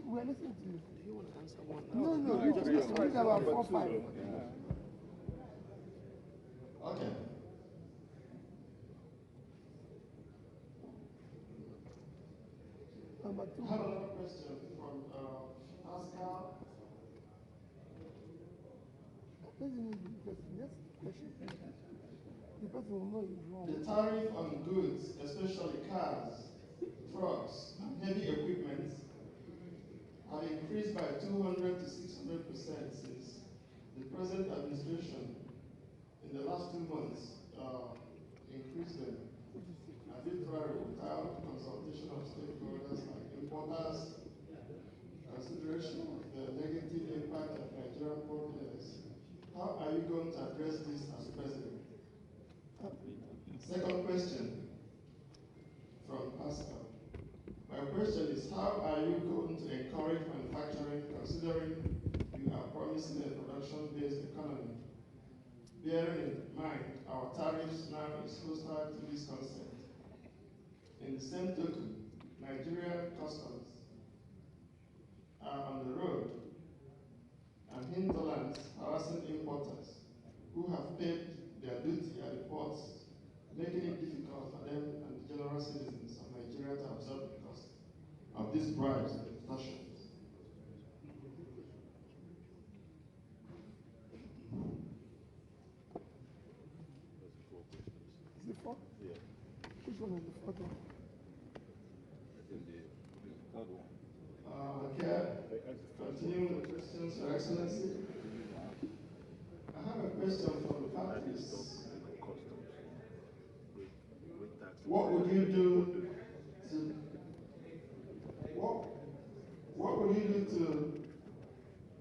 We're listening to you. You want to answer one? No, just about 4, 5. Okay. Number 2. I have another question from Pascal. The person will know it's wrong. The tariff on goods, especially cars, trucks, and heavy equipment, have increased by 200 to 600% since the present administration, in the last 2 months, increased them arbitrarily without consultation of stakeholders like importers, consideration of the negative impact of Nigerian poor players. How are you going to address this as president? Second question from Pascal. My question is, how are you going to encourage manufacturing considering you are promising a production-based economy bearing in mind our tariffs now is hostile to this concept. In the same token, Nigerian customs are on the road and hinterlands harassing importers who have paid their duty at the ports, making it difficult for them and the general citizens of Nigeria to absorb the cost of these bribes and extortions. Okay. Continuing with questions, Your Excellency. I have a question from the panelists. What would you do to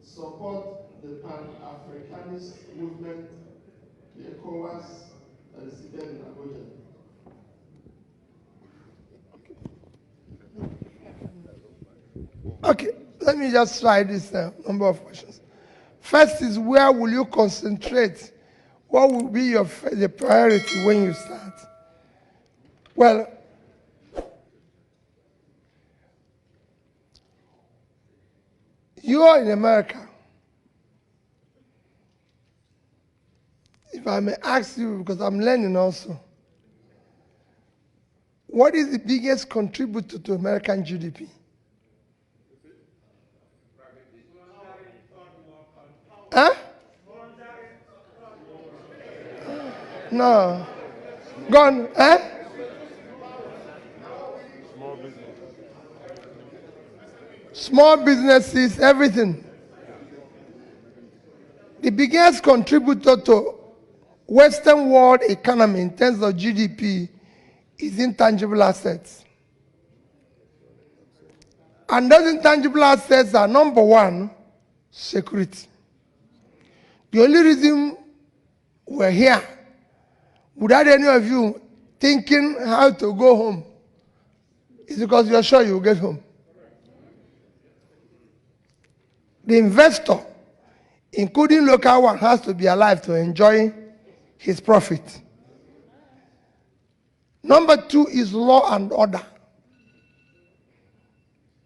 support the Pan-Africanist movement, the ECOWAS, that is seated in Abuja? Okay, let me just try this number of questions. First is, where will you concentrate? What will be the priority when you start? Well, you are in America. If I may ask you, because I'm learning also, what is the biggest contributor to American GDP? Huh? No. Gone, eh? Small businesses, everything. The biggest contributor to Western world economy in terms of GDP is intangible assets. And those intangible assets are, number one, security. The only reason we're here, without any of you thinking how to go home, is because you're sure you'll get home. The investor, including local one, has to be alive to enjoy his profit. Number two is law and order.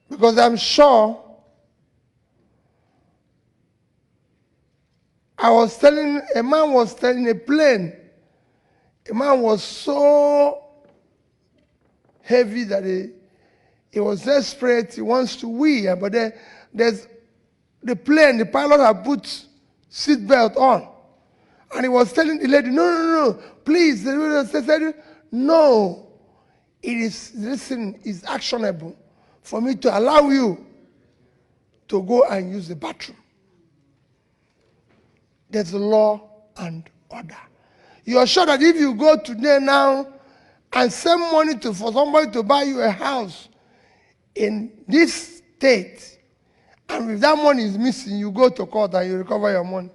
Because I'm sure a man was telling a plane, a man was so heavy that he was desperate, he wants to wee, but there's the plane, the pilot had put seatbelt on. And he was telling the lady, no, please. The lady said, no, it's actionable for me to allow you to go and use the bathroom. There's law and order. You are sure that if you go today now and send money for somebody to buy you a house in this state, and if that money is missing, you go to court and you recover your money.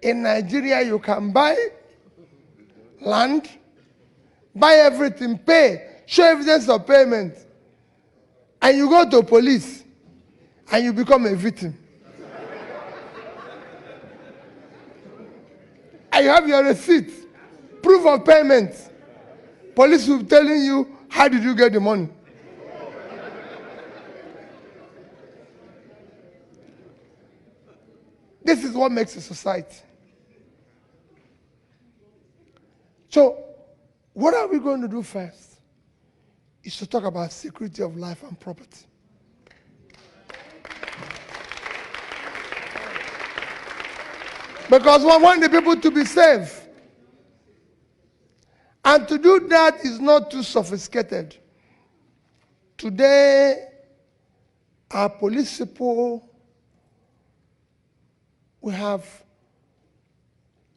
In Nigeria, you can buy land, buy everything, pay, show evidence of payment, and you go to police, and you become a victim. And you have your receipt, proof of payment. Police will be telling you, how did you get the money? This is what makes a society. So, what are we going to do first? Is to talk about security of life and property. Because we want the people to be safe. And to do that is not too sophisticated. Today, our police people, we have,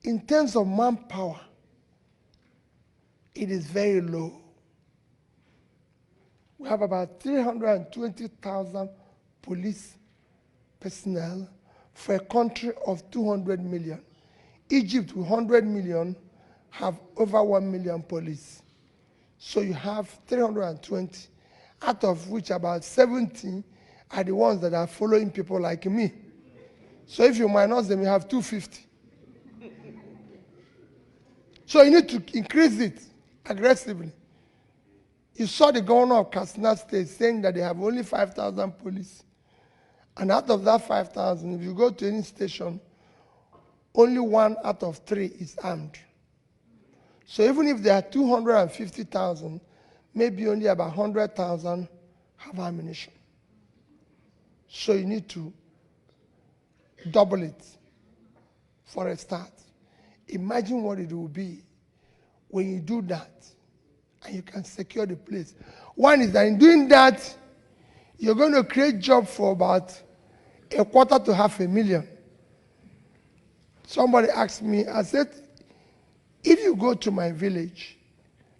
in terms of manpower, it is very low. We have about 320,000 police personnel for a country of 200 million. Egypt, with 100 million, have over 1 million police. So you have 320, out of which about 70 are the ones that are following people like me. So if you minus them, you have 250. So you need to increase it aggressively. You saw the governor of Katsina State saying that they have only 5,000 police. And out of that 5,000, if you go to any station, only 1 out of 3 is armed. So even if there are 250,000, maybe only about 100,000 have ammunition. So you need to double it for a start. Imagine what it will be when you do that and you can secure the place. One is that in doing that, you're going to create jobs for about 250,000 to 500,000. Somebody asked me, I said, if you go to my village,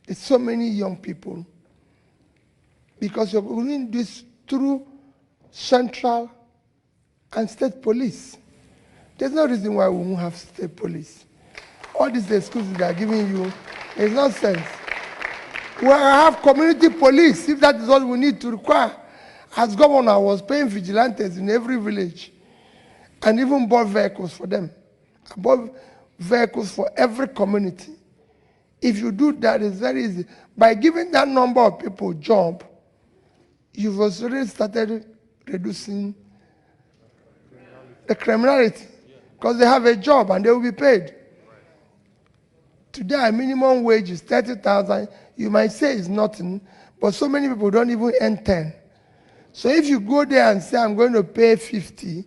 there's so many young people, because you're doing this through central and state police. There's no reason why we won't have state police. All these excuses they are giving you is nonsense. We have community police, if that is what we need to require. As governor, I was paying vigilantes in every village and even bought vehicles for them. I bought vehicles for every community. If you do that, it's very easy. By giving that number of people job, you've already started reducing the criminality, because they have a job and they will be paid. Today, our minimum wage is 30,000. You might say it's nothing, but so many people don't even earn 10. So if you go there and say, I'm going to pay 50,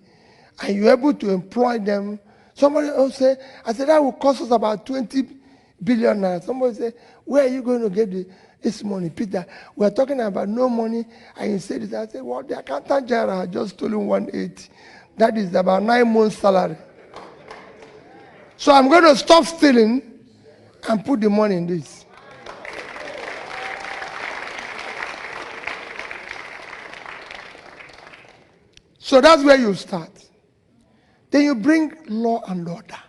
and you're able to employ them, somebody will say, I said, that will cost us about 20 billion naira. Somebody say, where are you going to get this money? Peter, we're talking about no money, and you say this. I said, well, the accountant general had just stolen 180. That is about 9 months' salary. So I'm going to stop stealing and put the money in this. So that's where you start. Then you bring law and order.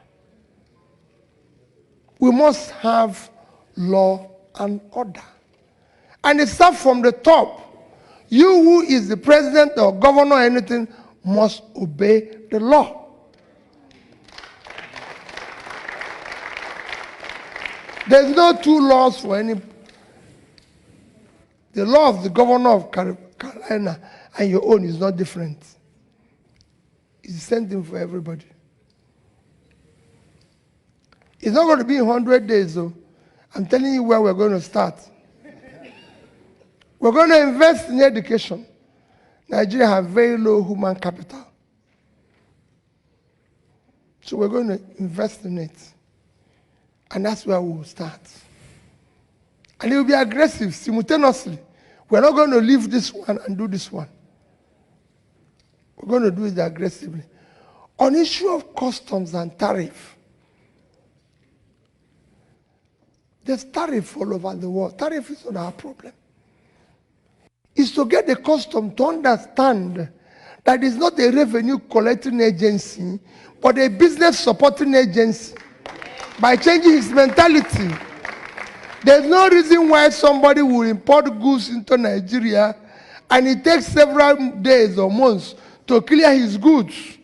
We must have law and order. And it starts from the top. You who is the president or governor or anything must obey the law. There's no two laws for any. The law of the governor of Carolina and your own is not different. It's the same thing for everybody. It's not going to be in 100 days, though. I'm telling you where we're going to start. We're going to invest in education. Nigeria has very low human capital. So we're going to invest in it. And that's where we will start. And it will be aggressive simultaneously. We're not going to leave this one and do this one. We're going to do it aggressively. On issue of customs and tariff, there's tariff all over the world. Tariff is not our problem. It's to get the custom to understand that it's not a revenue collecting agency, but a business supporting agency. By changing his mentality, there's no reason why somebody will import goods into Nigeria and it takes several days or months to clear his goods.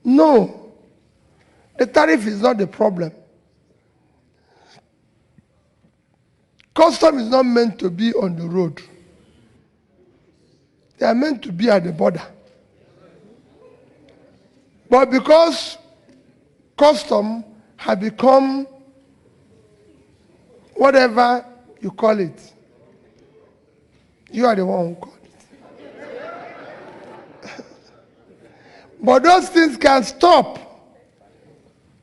No. The tariff is not the problem. Custom is not meant to be on the road. They are meant to be at the border. But because custom have become whatever you call it, you are the one who called it. But those things can stop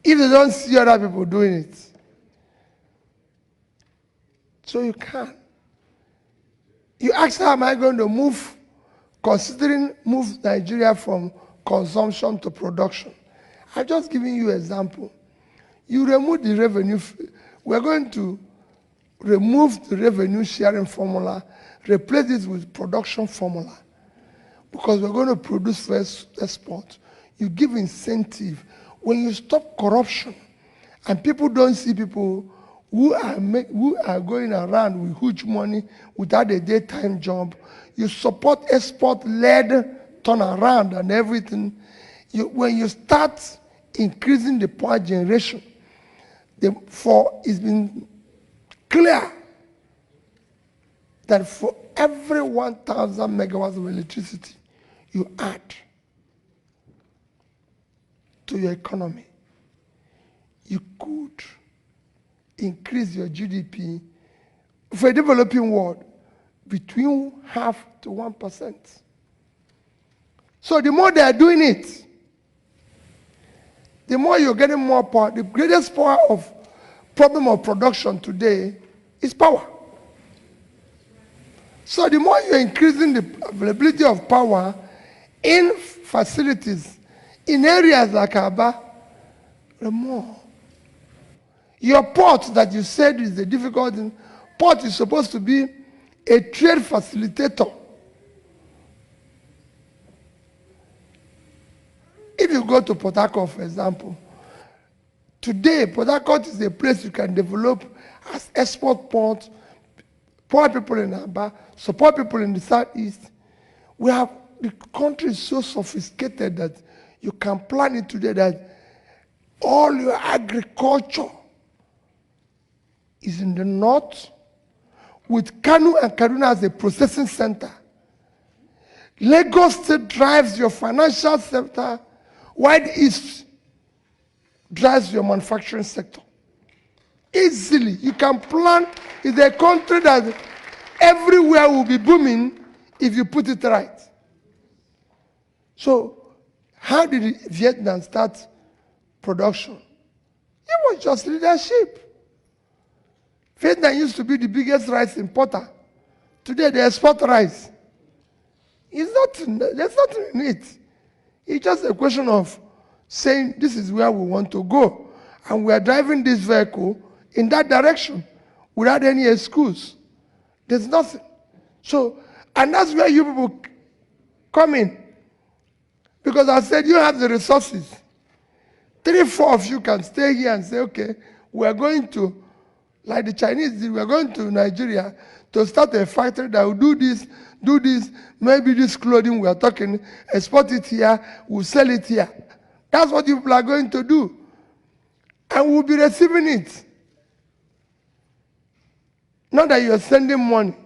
if they don't see other people doing it. So you can. You ask, how am I going to move Nigeria from consumption to production? I've just given you an example. You remove the revenue. We're going to remove the revenue sharing formula, replace it with production formula. Because we're going to produce for export. You give incentive. When you stop corruption, and people don't see people who are going around with huge money without a daytime job, you support export-led turnaround and everything. When you start increasing the power generation, It's been clear that for every 1,000 megawatts of electricity you add to your economy, you could increase your GDP for a developing world between 0.5% to 1%. So the more they are doing it, the more you're getting more power. The greatest problem of production today is power. So the more you're increasing the availability of power in facilities, in areas like Aba, the more. Your port that you said is the difficult thing, port is supposed to be a trade facilitator. If you go to Port Harcourt, for example, today Port Harcourt is a place you can develop as export port, poor people in Aba, support people in the southeast. The country is so sophisticated that you can plan it today that all your agriculture is in the north, with Kano and Kaduna as a processing center. Lagos State drives your financial sector, while the east drives your manufacturing sector. Easily, you can plan. It's a country that everywhere will be booming if you put it right. So, how did Vietnam start production? It was just leadership. Vietnam used to be the biggest rice importer. Today they export rice. There's nothing in it. It's just a question of saying this is where we want to go. And we are driving this vehicle in that direction without any excuse. There's nothing. So, and that's where you people come in. Because I said you have the resources. 3, 4 of you can stay here and say, okay, we are going to, like the Chinese did, we are going to Nigeria to start a factory that will do this, maybe this clothing we are talking, export it here, we'll sell it here. That's what you people are going to do. And we'll be receiving it. Not that you're sending money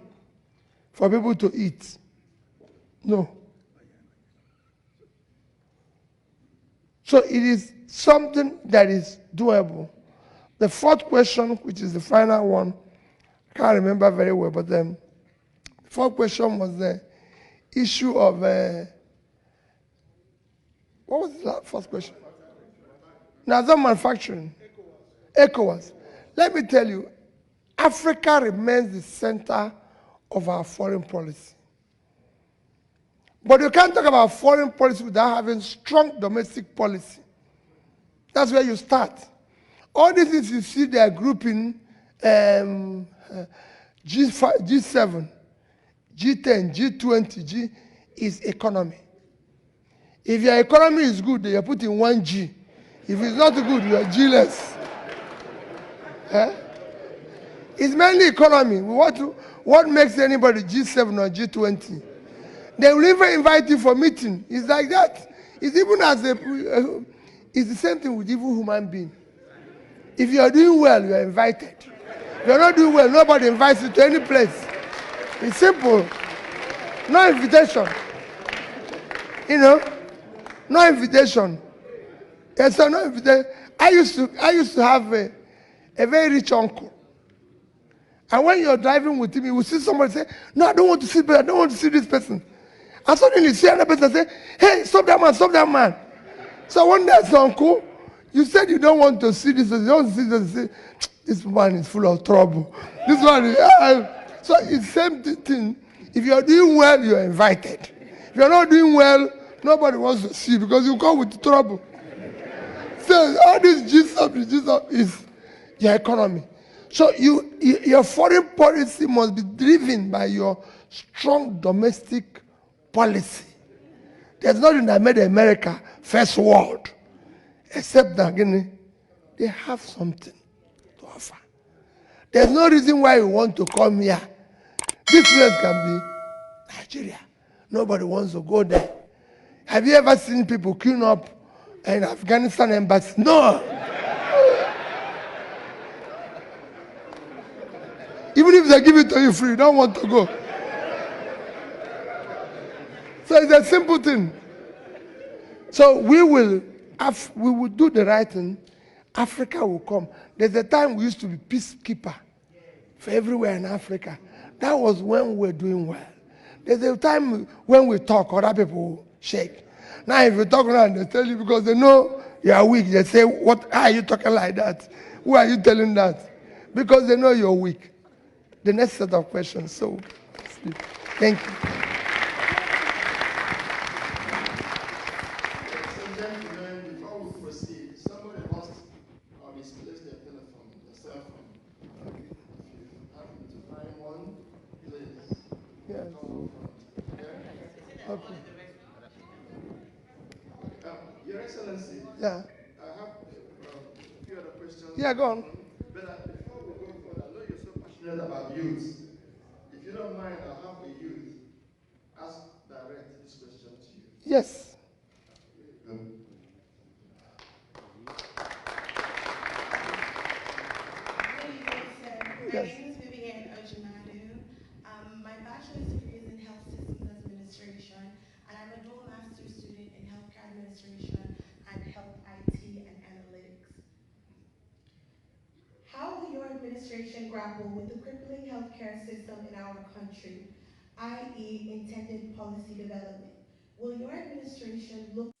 for people to eat. No. So it is something that is doable. The fourth question, which is the final one, I can't remember very well, but the fourth question was the issue of, what was the first question? Now, manufacturing. ECOWAS. Let me tell you, Africa remains the center of our foreign policy. But you can't talk about foreign policy without having strong domestic policy. That's where you start. All these things you see they are grouping G7, G10, G20, is economy. If your economy is good, you are putting 1 G. If it's not good, you are G-less. It's mainly economy. What makes anybody G7 or G20? They will even invite you for meeting. It's like that. It's even it's the same thing with even human being. If you are doing well, you are invited. If you are not doing well, nobody invites you to any place. It's simple. No invitation. You know, no invitation. Yes, so no invitation. I used to have a very rich uncle. And when you're driving with him, you will see somebody say, "No, I don't want to see this. I don't want to see this person." And suddenly you see another person say, "Hey, stop that man, stop that man." So one day I said, "Uncle, you said you don't want to see this. You don't see this. This man is full of trouble. This one is..." So it's the same thing. If you are doing well, you are invited. If you are not doing well, nobody wants to see you because you come with trouble. So all this G7 is your economy. So your foreign policy must be driven by your strong domestic policy. There's nothing that made America first world, except that they have something to offer. There's no reason why you want to come here. This place can be Nigeria. Nobody wants to go there. Have you ever seen people queuing up in Afghanistan embassy? No. they give it to you free. You don't want to go. So it's a simple thing. So we will do the right thing. Africa will come. There's a time we used to be peacekeeper for everywhere in Africa. That was when we were doing well. There's a time when we talk, other people shake. Now if you talk around, they tell you because they know you are weak. They say, "What? How are you talking like that? Who are you telling that?" Because they know you're weak. The next set of questions. So, thank you. Gentlemen, before we proceed, somebody lost or misplaced their telephone, their cell phone. If you happen to find one, please. Yes. Okay. Your Excellency. Yeah. I have a few other questions. Yeah, go on. But before we go further, I know you're so passionate about youth. If you don't mind, I'll have a youth direct this question to you. Yes. My name is my bachelor's degree is in health systems administration, and I'm a dual master's student in healthcare administration and health IT and analytics. How will your administration grapple with the crippling healthcare system in our country, i.e. intended policy development? Will your administration look